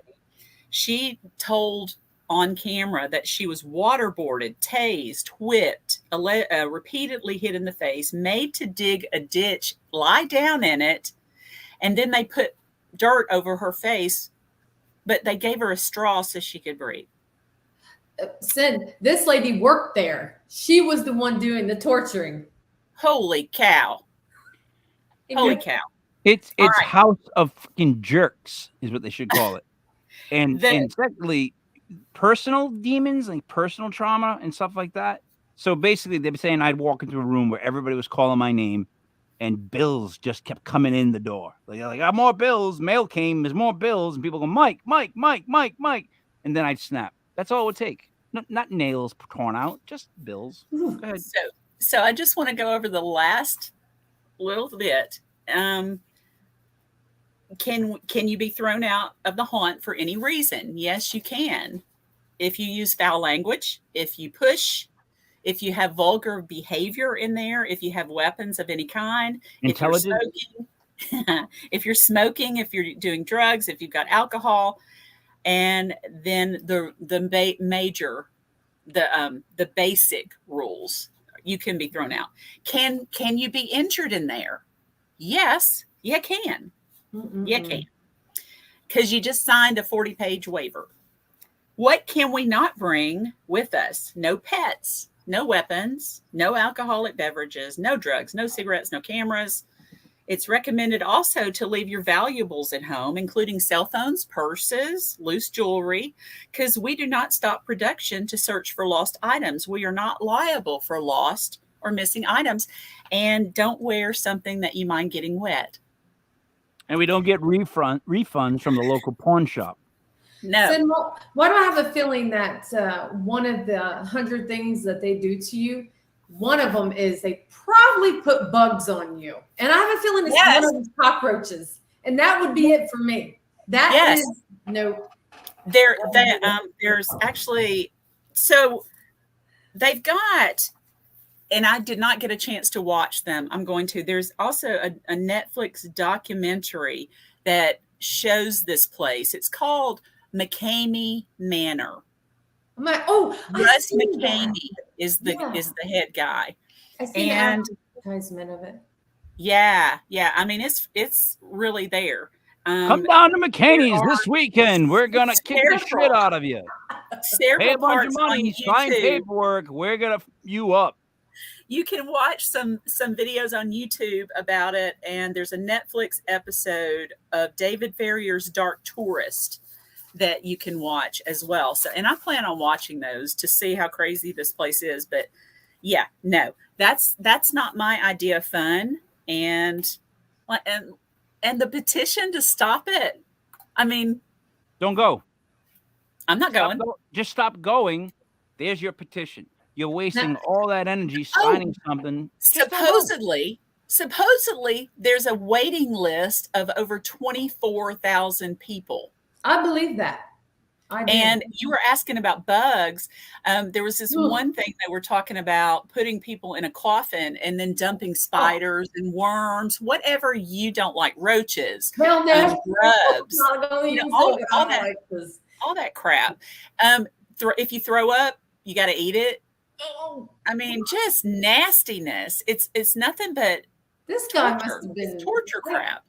S3: She told on camera that she was waterboarded, tased, whipped, repeatedly hit in the face, made to dig a ditch, lie down in it, and then they put dirt over her face, but they gave her a straw so she could breathe.
S4: Cyn, this lady worked there. She was the one doing the torturing.
S3: Holy cow. Holy cow.
S1: It's right. House of fucking jerks is what they should call it. And secondly, personal demons, like personal trauma and stuff like that. So basically they were saying I'd walk into a room where everybody was calling my name and bills just kept coming in the door. Like, I got more bills. Mail came, there's more bills. And people go, Mike. And then I'd snap. That's all it would take. Not nails torn out, just bills. Go ahead.
S3: So I just want to go over the last little bit. Can you be thrown out of the haunt for any reason? Yes, you can. If you use foul language, if you push, if you have vulgar behavior in there, if you have weapons of any kind, if you're smoking, if you're doing drugs, if you've got alcohol, and then the basic rules, you can be thrown out. Can you be injured in there? Yes, you can. Mm-mm. You can. because you just signed a 40-page waiver. What can we not bring with us? No pets, no weapons, no alcoholic beverages, no drugs, no cigarettes, no cameras. It's recommended also to leave your valuables at home, including cell phones, purses, loose jewelry, because we do not stop production to search for lost items. We are not liable for lost or missing items. And don't wear something that you mind getting wet.
S1: And we don't get refunds from the local pawn shop.
S3: No.
S4: Cyn, why do I have a feeling that one of the 100 things that they do to you, one of them is they probably put bugs on you. And I have a feeling it's
S3: Yes.
S4: one of these cockroaches. And that would be it for me. That
S3: Yes.
S4: is no.
S3: There's actually, so they've got, and I did not get a chance to watch them. I'm going to. There's also a Netflix documentary that shows this place. It's called McCamey Manor.
S4: I'm like, oh,
S3: Russ McCamey is the head guy.
S4: I see
S3: And
S4: the advertisement of it.
S3: yeah. I mean, it's really there.
S1: Come down to McCaney's this weekend. We're gonna kick the
S3: several-
S1: shit out of you.
S3: Several
S1: Pay a bunch of
S3: parts on
S1: money, sign
S3: YouTube.
S1: paperwork. We're gonna you up.
S3: You can watch some videos on YouTube about it, and there's a Netflix episode of David Farrier's Dark Tourist that you can watch as well. So, and I plan on watching those to see how crazy this place is. But yeah, no, that's not my idea of fun. And the petition to stop it. I mean,
S1: Don't go.
S3: I'm not going.
S1: Just stop going. There's your petition. You're wasting all that energy signing something. Just don't go.
S3: Supposedly, there's a waiting list of over 24,000 people.
S4: I believe that. I do.
S3: And you were asking about bugs. There was this one thing they were talking about putting people in a coffin and then dumping spiders and worms, whatever you don't like, roaches,
S4: Hell no.
S3: grubs, all that crap. If you throw up, you got to eat it.
S4: Oh,
S3: I mean, just nastiness. It's nothing but
S4: this guy
S3: torture.
S4: must have been
S3: Torture crap.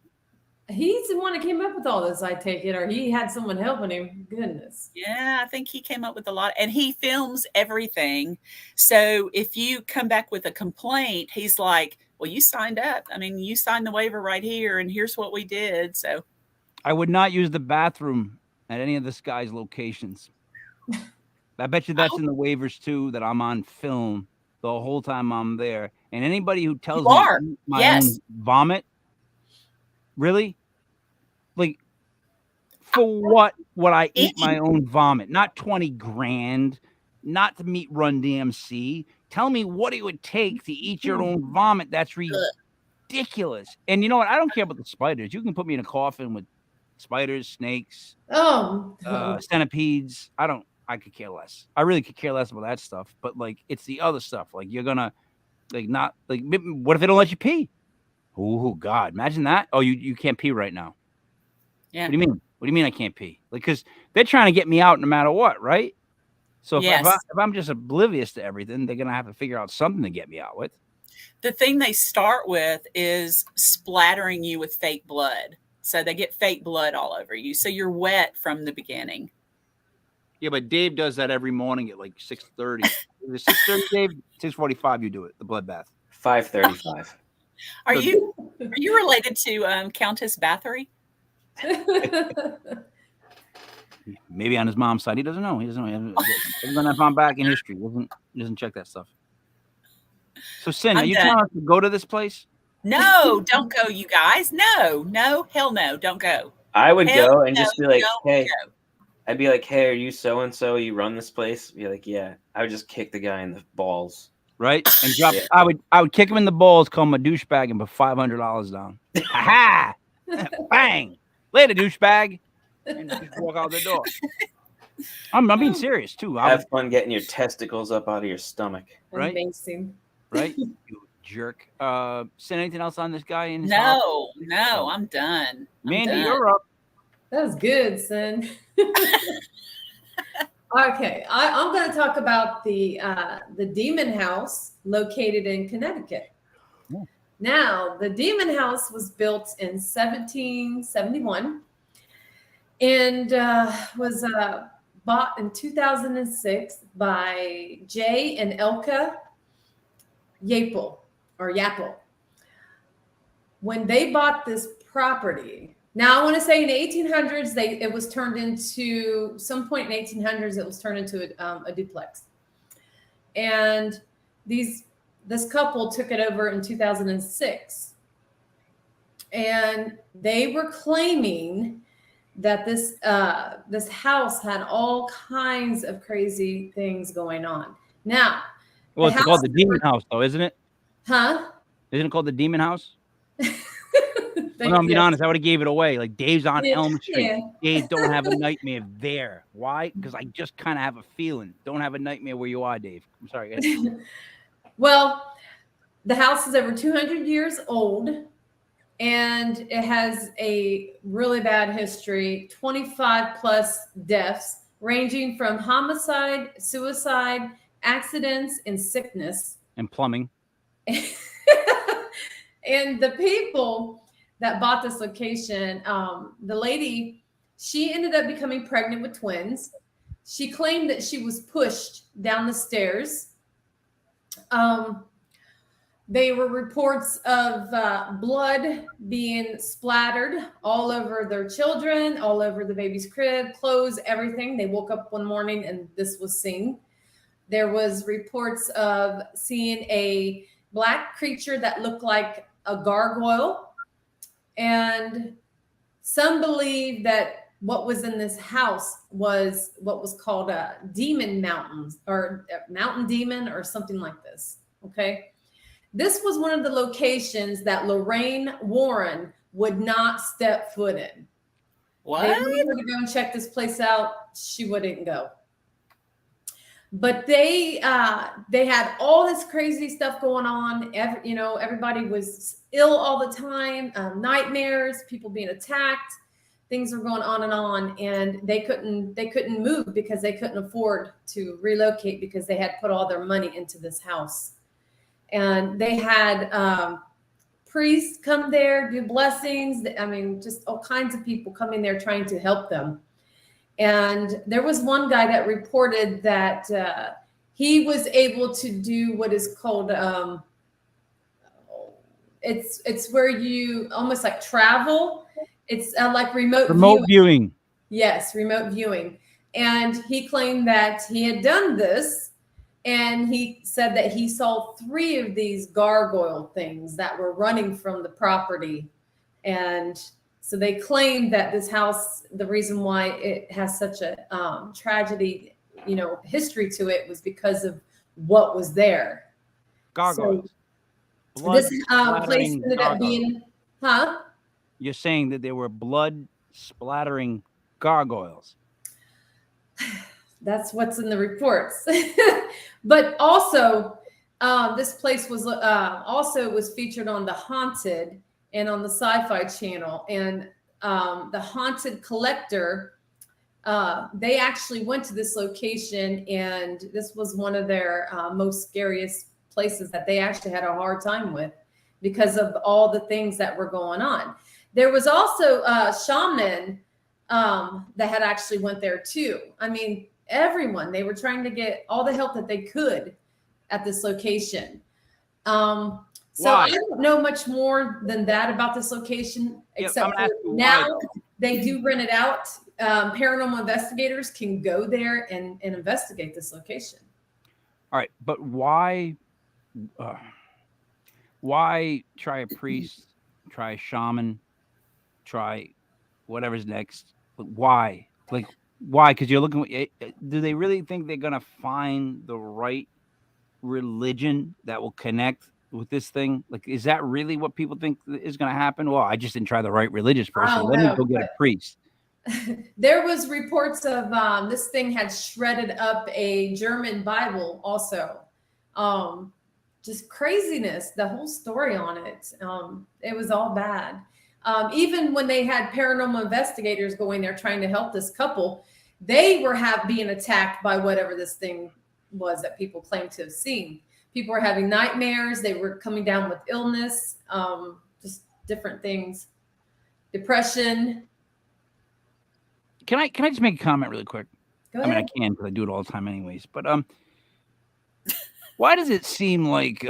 S4: He's the one that came up with all this, I take it, or he had someone helping him. Goodness.
S3: Yeah, I think he came up with a lot, and he films everything. So if you come back with a complaint, he's like, well, you signed up. I mean, you signed the waiver right here, and here's what we did. So
S1: I would not use the bathroom at any of this guy's locations. I bet you that's in the waivers too, that I'm on film the whole time I'm there. And anybody who tells me to eat my own vomit, really? Like, for what would I eat my own vomit? Not 20 grand, not to meet Run DMC. Tell me what it would take to eat your own vomit. That's ridiculous. And you know what? I don't care about the spiders. You can put me in a coffin with spiders, snakes, centipedes. I could care less. I really could care less about that stuff. But like, it's the other stuff. Like, you're gonna not like. What if they don't let you pee? Oh God! Imagine that. Oh, you can't pee right now.
S3: yeah,
S1: What do you mean? What do you mean I can't pee? Like, because they're trying to get me out no matter what, right? So if I'm just oblivious to everything, they're gonna have to figure out something to get me out with.
S3: the thing they start with is splattering you with fake blood. So they get fake blood all over you. So you're wet from the beginning.
S1: Yeah, but Dave does that every morning at like 6:30. Is it 6:30, Dave? 6:45. You do it. The blood bath.
S2: 5:35.
S3: Are you related to Countess Bathory?
S1: Maybe on his mom's side. He doesn't know. He hasn't gone back in history. He doesn't check that stuff. So, Cyn, are you telling us to go to this place?
S3: No, don't go, you guys. No, hell no, don't go.
S2: I would go and just be like,
S3: don't
S2: hey.
S3: go.
S2: I'd be like, hey, are you so and so? You run this place? Be like, yeah. I would just kick the guy in the balls.
S1: Right? And drop. I would kick him in the balls, call him a douchebag, and put $500 down. Ha! Bang! Later, douchebag. And just walk out the door. I'm being serious too.
S2: Have fun getting your testicles up out of your stomach.
S1: Right?
S4: Amazing.
S1: Right? You jerk. Cyn, anything else on this guy? In his
S3: No, I'm done.
S1: Mandy, you're up.
S4: That was good, Cyn. Okay, I'm going to talk about the Demon House located in Connecticut.
S1: Yeah.
S4: Now, the Demon House was built in 1771, and was bought in 2006 by Jay and Elka Yapel or Yapel. When they bought this property, now I want to say in the 1800s, it was turned into some point in 1800s. It was turned into a duplex, and this couple took it over in 2006, and they were claiming that this house had all kinds of crazy things going on. Now,
S1: Well, it's called the Demon House, though, isn't it?
S4: Huh?
S1: Isn't it called the Demon House?
S4: Well,
S1: no, I'm being honest. I would have gave it away. Like Dave's on Elm Street.
S4: Yeah.
S1: Dave, don't have a nightmare there. Why? Because I just kind of have a feeling. Don't have a nightmare where you are, Dave. I'm sorry.
S4: Well, the house is over 200 years old, and it has a really bad history. 25 plus deaths, ranging from homicide, suicide, accidents, and sickness.
S1: And plumbing.
S4: And the people that bought this location, the lady, she ended up becoming pregnant with twins. She claimed that she was pushed down the stairs. There were reports of blood being splattered all over their children, all over the baby's crib, clothes, everything. They woke up one morning and this was seen. There was reports of seeing a black creature that looked like a gargoyle. And some believe that what was in this house was what was called a demon mountains or mountain demon or something like this. Okay. This was one of the locations that Lorraine Warren would not step foot in.
S3: What?
S4: They wanted her to go and check this place out. She wouldn't go. But they had all this crazy stuff going on. Everybody was ill all the time, nightmares, people being attacked. Things were going on, and they couldn't move because they couldn't afford to relocate because they had put all their money into this house. And they had priests come there, do blessings. I mean, just all kinds of people coming there trying to help them. And there was one guy that reported that he was able to do what is called it's where you almost like travel. It's like remote
S1: viewing.
S4: Yes, remote viewing. And he claimed that he had done this, and he said that he saw 3 of these gargoyle things that were running from the property. And so they claimed that this house, the reason why it has such a tragedy, history to it was because of what was there.
S1: Gargoyles.
S4: So this place ended up being,
S1: You're saying that there were blood splattering gargoyles.
S4: That's what's in the reports. But also, this place was was featured on The Haunted and on the Sci-Fi Channel. And the Haunted Collector, they actually went to this location, and this was one of their most scariest places that they actually had a hard time with because of all the things that were going on. There was also a shaman that had actually went there too. I mean, everyone, they were trying to get all the help that they could at this location. So I don't know much more than that about this location, except for now they do rent it out. Paranormal investigators can go there and investigate this location.
S1: All right, but why try a priest, try a shaman, try whatever's next? Why? Like, why? Because you're looking. Do they really think they're gonna find the right religion that will connect with this thing? Like, is that really what people think is going to happen? Well, I just didn't try the right religious person. Let me go get a priest.
S4: There was reports of this thing had shredded up a German Bible also. Just craziness, the whole story on it. It was all bad. Even when they had paranormal investigators going there trying to help this couple, they were being attacked by whatever this thing was that people claim to have seen. People were having nightmares. They were coming down with illness, just different things, depression.
S1: can I just make a comment really quick?
S4: Go
S1: I mean, I
S4: ahead.
S1: can because I do it all the time anyways. But why does it seem like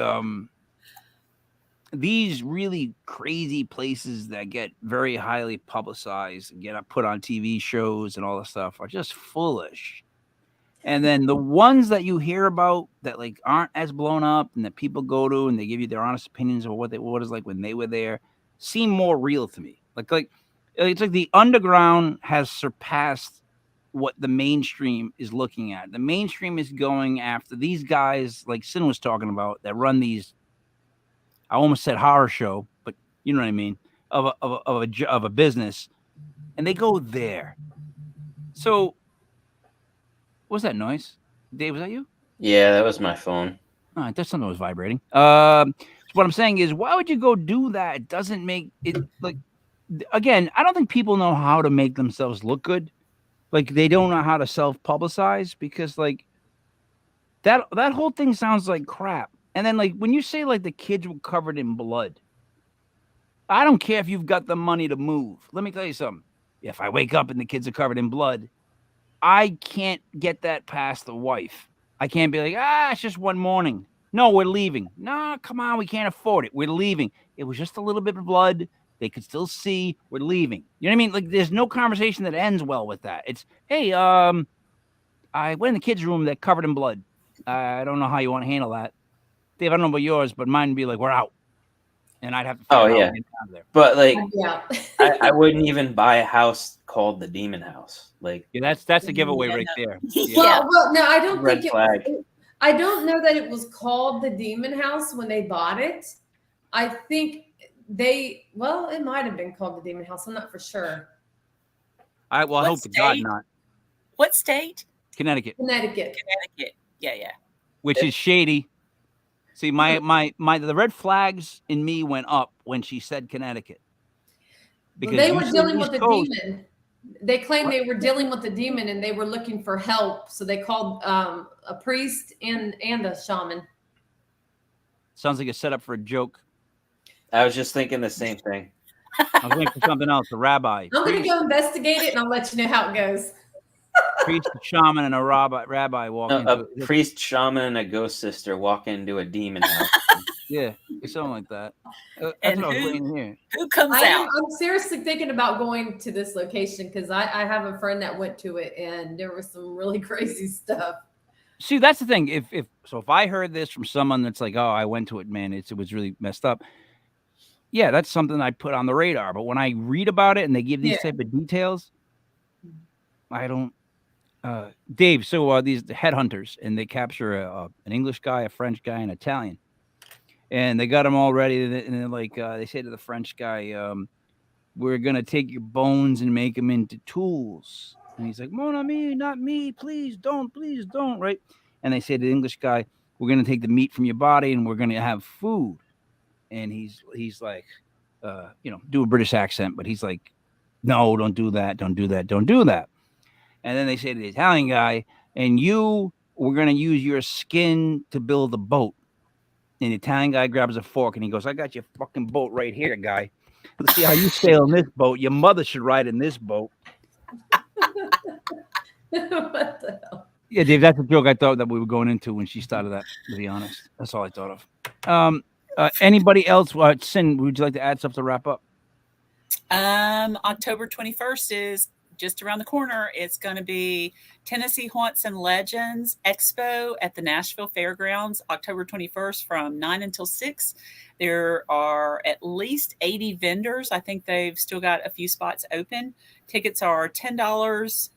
S1: these really crazy places that get very highly publicized and get put on TV shows and all this stuff are just foolish? And then the ones that you hear about that like aren't as blown up and that people go to and they give you their honest opinions of what it's like when they were there seem more real to me. Like it's like the underground has surpassed what the mainstream is looking at. The mainstream is going after these guys like Cyn was talking about that run these, I almost said horror show, but you know what I mean, of a business, and they go there. So what's that noise? Dave, was that you?
S2: Yeah, that was my phone.
S1: Oh, that's something that was vibrating. What I'm saying is, why would you go do that? It doesn't make it like. Again, I don't think people know how to make themselves look good. Like they don't know how to self-publicize because like that whole thing sounds like crap. And then like when you say like the kids were covered in blood, I don't care if you've got the money to move. Let me tell you something. If I wake up and the kids are covered in blood, I can't get that past the wife. I can't be like, it's just one morning. No, we're leaving. No, come on, we can't afford it. We're leaving. It was just a little bit of blood. They could still see. We're leaving. You know what I mean? Like, there's no conversation that ends well with that. It's, hey, I went in the kids' room. They're covered in blood. I don't know how you want to handle that, Dave. I don't know about yours, but mine would be like, we're out, and I'd have to figure out how to get out of there.
S2: But like,
S4: Yeah.
S2: I wouldn't even buy a house called the Demon House. Like,
S1: Yeah, that's a giveaway right there.
S3: Yeah.
S4: Well, no, I don't
S2: red
S4: think
S2: flag.
S4: I don't know that it was called the Demon House when they bought it. I think it might have been called the Demon House. I'm not for sure.
S1: I hope to God not.
S3: What state?
S1: Connecticut.
S3: Connecticut. Yeah.
S1: Which is shady. See, my the red flags in me went up when she said Connecticut.
S4: Because they were dealing with the demon. They claimed they were dealing with the demon and they were looking for help. So they called a priest and a shaman.
S1: Sounds like a setup for a joke.
S2: I was just thinking the same thing.
S1: I was waiting for something else. A rabbi.
S4: I'm going to go investigate it and I'll let you know how it goes.
S1: Priest, a shaman, and a rabbi walk into
S2: a priest, shaman, and a ghost sister walk into a demon house.
S1: Yeah, something like that. That's what I was waiting here.
S3: Who comes out?
S4: I'm seriously thinking about going to this location because I have a friend that went to it and there was some really crazy stuff.
S1: See, that's the thing. If I heard this from someone that's like, oh, I went to it, man, it was really messed up. Yeah, that's something I put on the radar. But when I read about it and they give these type of details, I don't. Dave, so these headhunters and they capture an English guy, a French guy, and an Italian, and they got them all ready. And they're like, they say to the French guy, "We're gonna take your bones and make them into tools." And he's like, "Mon ami, not me, please don't, right?" And they say to the English guy, "We're gonna take the meat from your body and we're gonna have food." And he's like, do a British accent, but he's like, "No, don't do that, don't do that, don't do that." And then they say to the Italian guy, "And we're going to use your skin to build a boat." And the Italian guy grabs a fork and he goes, "I got your fucking boat right here, guy. Let's see how you sail in this boat. Your mother should ride in this boat."
S4: What the hell?
S1: Yeah, Dave, that's a joke I thought that we were going into when she started that, to be honest. That's all I thought of. Anybody else? Cyn, would you like to add stuff to wrap up?
S3: October 21st is just around the corner. It's going to be Tennessee Haunts and Legends Expo at the Nashville Fairgrounds, October 21st from 9 until 6. There are at least 80 vendors. I think they've still got a few spots open. Tickets are $10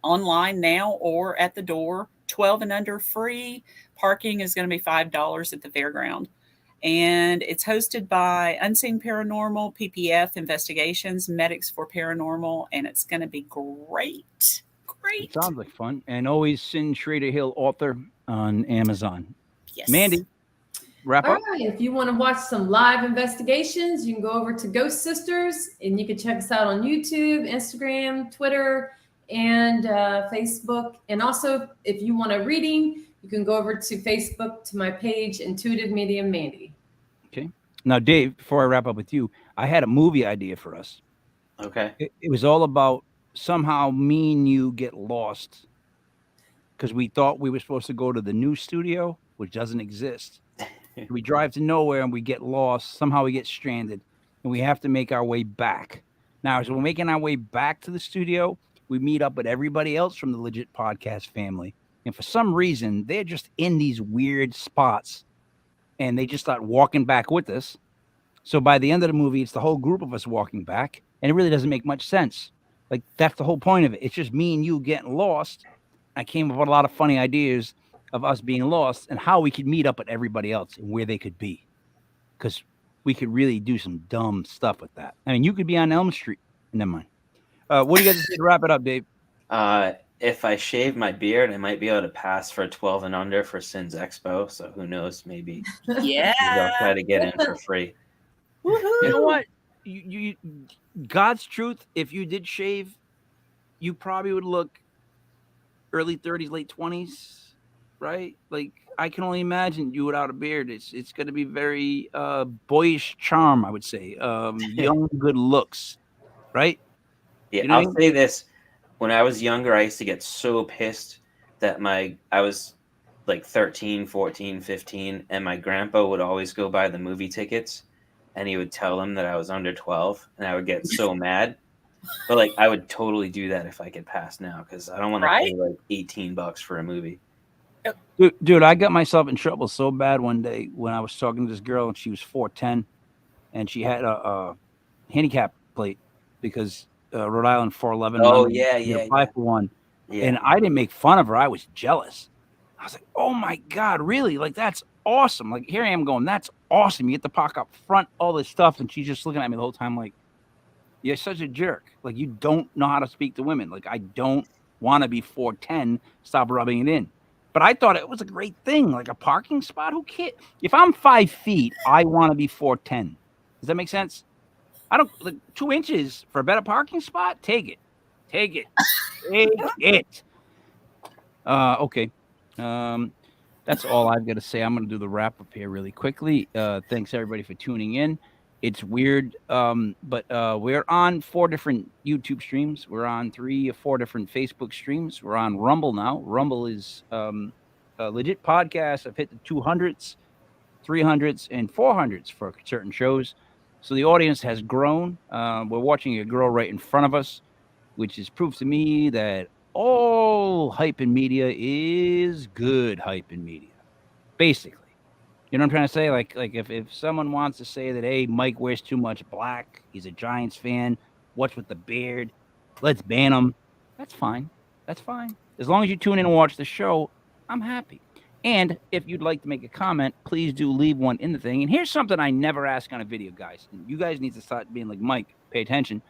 S3: online now or at the door, 12 and under free. Parking is going to be $5 at the fairground. And it's hosted by Unseen Paranormal, PPF Investigations, Medics for Paranormal, and it's going to be great. Great.
S1: It sounds like fun. And always Cyn Shrader Hill Author on Amazon.
S3: Yes.
S1: Mandy, wrap
S4: All
S1: up.
S4: right. If you want to watch some live investigations, you can go over to Ghost Sisters, and you can check us out on YouTube, Instagram, Twitter, and Facebook. And also, if you want a reading, you can go over to Facebook to my page, Intuitive Medium Mandy.
S1: Okay. Now, Dave, before I wrap up with you, I had a movie idea for us.
S2: Okay.
S1: It was all about somehow me and you get lost because we thought we were supposed to go to the new studio, which doesn't exist. We drive to nowhere and we get lost. Somehow we get stranded and we have to make our way back. Now, as we're making our way back to the studio, we meet up with everybody else from the Legit Podcast family. And for some reason, they're just in these weird spots and they just start walking back with us. So by the end of the movie, it's the whole group of us walking back, and it really doesn't make much sense. Like, that's the whole point of it. It's just me and you getting lost. I came up with a lot of funny ideas of us being lost and how we could meet up with everybody else and where they could be. Because we could really do some dumb stuff with that. I mean, you could be on Elm Street. Never mind. What do you guys say to wrap it up, Dave?
S2: If I shave my beard, I might be able to pass for 12 and under for Cyn's Expo. So who knows? Maybe
S3: Yeah.
S2: I'll try to get in for free.
S1: You know what? You God's truth, if you did shave, you probably would look early 30s, late 20s, right? Like, I can only imagine you without a beard. It's going to be very boyish charm, I would say. Young, good looks, right?
S2: Yeah,
S1: You know
S2: I'll
S1: what I mean?
S2: say this. When I was younger, I used to get so pissed that I was like 13, 14, 15, and my grandpa would always go buy the movie tickets, and he would tell them that I was under 12, and I would get so mad. But like, I would totally do that if I could pass now, because I don't want to pay like $18 for a movie.
S1: Dude, I got myself in trouble so bad one day when I was talking to this girl, and she was 4'10", and she had a handicap plate because Rhode Island 411.
S2: Oh,
S1: remember,
S2: yeah,
S1: you
S2: yeah,
S1: apply
S2: yeah.
S1: for one.
S2: Yeah.
S1: And I didn't make fun of her. I was jealous. I was like, oh my God, really? Like, that's awesome. Like, here I am going, that's awesome. You get to park up front, all this stuff. And she's just looking at me the whole time like, you're such a jerk. Like, you don't know how to speak to women. Like, I don't want to be 4'10". Stop rubbing it in. But I thought it was a great thing. Like, a parking spot, who cares? If I'm 5 feet, I want to be 4'10". Does that make sense? I don't, like, 2 inches for a better parking spot. Take it. Take it. Take it. Okay. That's all I've got to say. I'm going to do the wrap up here really quickly. Thanks everybody for tuning in. It's weird, but we're on 4 different YouTube streams. We're on 3 or 4 different Facebook streams. We're on Rumble now. Rumble is a legit podcast. I've hit the 200s, 300s, and 400s for certain shows. So the audience has grown. We're watching it grow right in front of us, which is proof to me that all hype in media is good hype in media, basically. You know what I'm trying to say? Like if someone wants to say that, hey, Mike wears too much black, he's a Giants fan, what's with the beard, let's ban him. That's fine. That's fine. As long as you tune in and watch the show, I'm happy. And if you'd like to make a comment, please do leave one in the thing. And here's something I never ask on a video, guys. And you guys need to start being like, Mike, pay attention.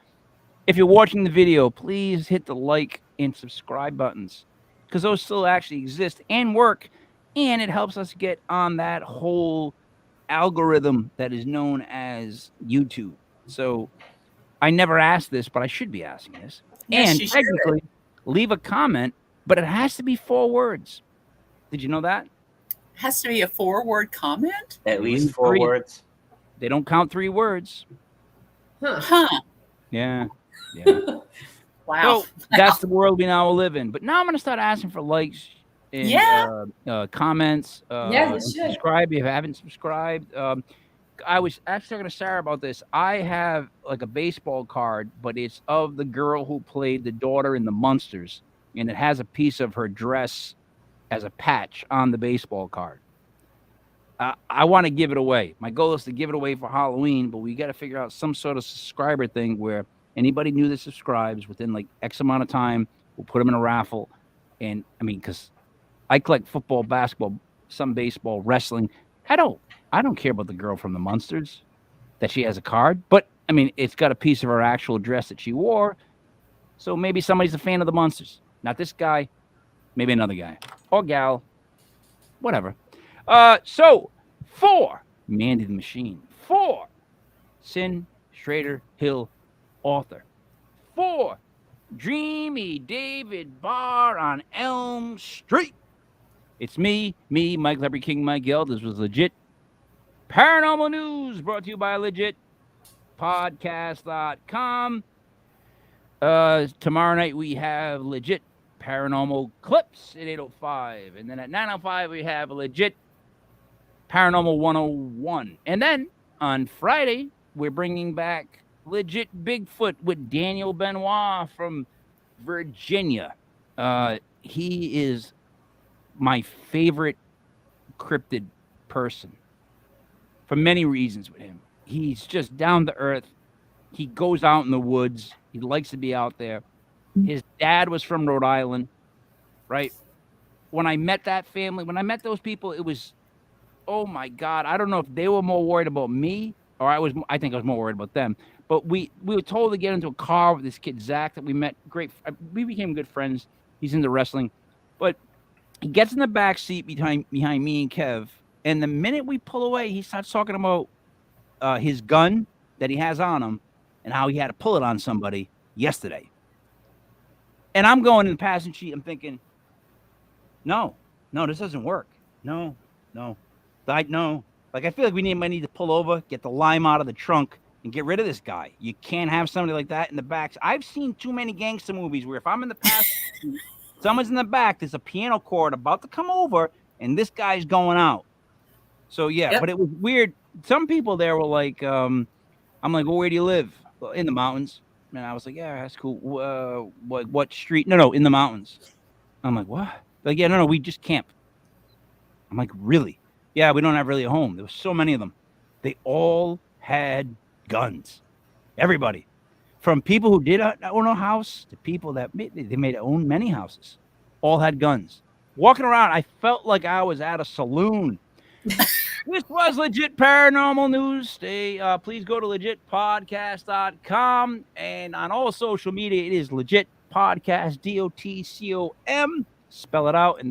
S1: If you're watching the video, please hit the like and subscribe buttons, because those still actually exist and work, and it helps us get on that whole algorithm that is known as YouTube. So I never asked this, but I should be asking this.
S3: Yes,
S1: and
S3: you should.
S1: technically, leave a comment, but it has to be 4 words. Did you know that?
S3: Has to be a 4-word comment?
S2: At least
S1: Leave
S2: 4
S1: 3.
S2: words.
S1: They don't count 3 words.
S3: Huh.
S1: Yeah.
S3: Wow.
S1: So that's the world we now live in. But now I'm going to start asking for likes and comments.
S4: Yeah, you
S1: and
S4: should.
S1: subscribe if you haven't subscribed. I was actually talking to Sarah about this. I have like a baseball card, but it's of the girl who played the daughter in the Munsters, and it has a piece of her dress as a patch on the baseball card. I want to give it away. My goal is to give it away for Halloween, but we got to figure out some sort of subscriber thing where anybody new that subscribes within like X amount of time, we'll put them in a raffle. And I mean, because I collect football, basketball, some baseball, wrestling. I don't care about the girl from the Munsters that she has a card, but I mean, it's got a piece of her actual dress that she wore. So maybe somebody's a fan of the Munsters. Not this guy, maybe another guy or gal, whatever. So 4, Mandy the Machine. 4, Cyn Shrader Hill Author. 4, Dreamy David Barr on Elm Street. It's me, Mike Leopard King, Mike Yell. This was Legit Paranormal News, brought to you by Legit Podcast.com. Tomorrow night we have legit paranormal clips at 8:05, and then at 9:05 we have a legit paranormal 101, and then on Friday we're bringing back legit Bigfoot with Daniel Benoit from Virginia. He is my favorite cryptid person for many reasons with him. He's just down to earth. He goes out in the woods. He likes to be out there. His dad was from Rhode Island, right? When I met that family, when I met those people, it was, oh my God, I don't know if they were more worried about me or I think I was more worried about them. But we were told to get into a car with this kid, Zach, that we met. We became good friends. He's into wrestling. But he gets in the back seat behind me and Kev. And the minute we pull away, he starts talking about his gun that he has on him and how he had to pull it on somebody yesterday. And I'm going in the passenger seat. I'm thinking, no, this doesn't work. No. Like, I feel like might need to pull over, get the lime out of the trunk, and get rid of this guy. You can't have somebody like that in the back. I've seen too many gangster movies where if I'm in the passenger seat, someone's in the back, there's a piano chord about to come over, and this guy's going out. So, yeah, But it was weird. Some people there were like, I'm like, well, where do you live? Well, in the mountains. And I was like, yeah, that's cool. What street? No, in the mountains. I'm like, what? Like, yeah, no, we just camp. I'm like, really? Yeah, we don't have really a home. There were so many of them. They all had guns. Everybody. From people who did own a house to people that they made own many houses. All had guns. Walking around, I felt like I was at a saloon. This was Legit Paranormal News. Please go to legitpodcast.com. And on all social media, it is Legit Podcast, DOTCOM. Spell it out. And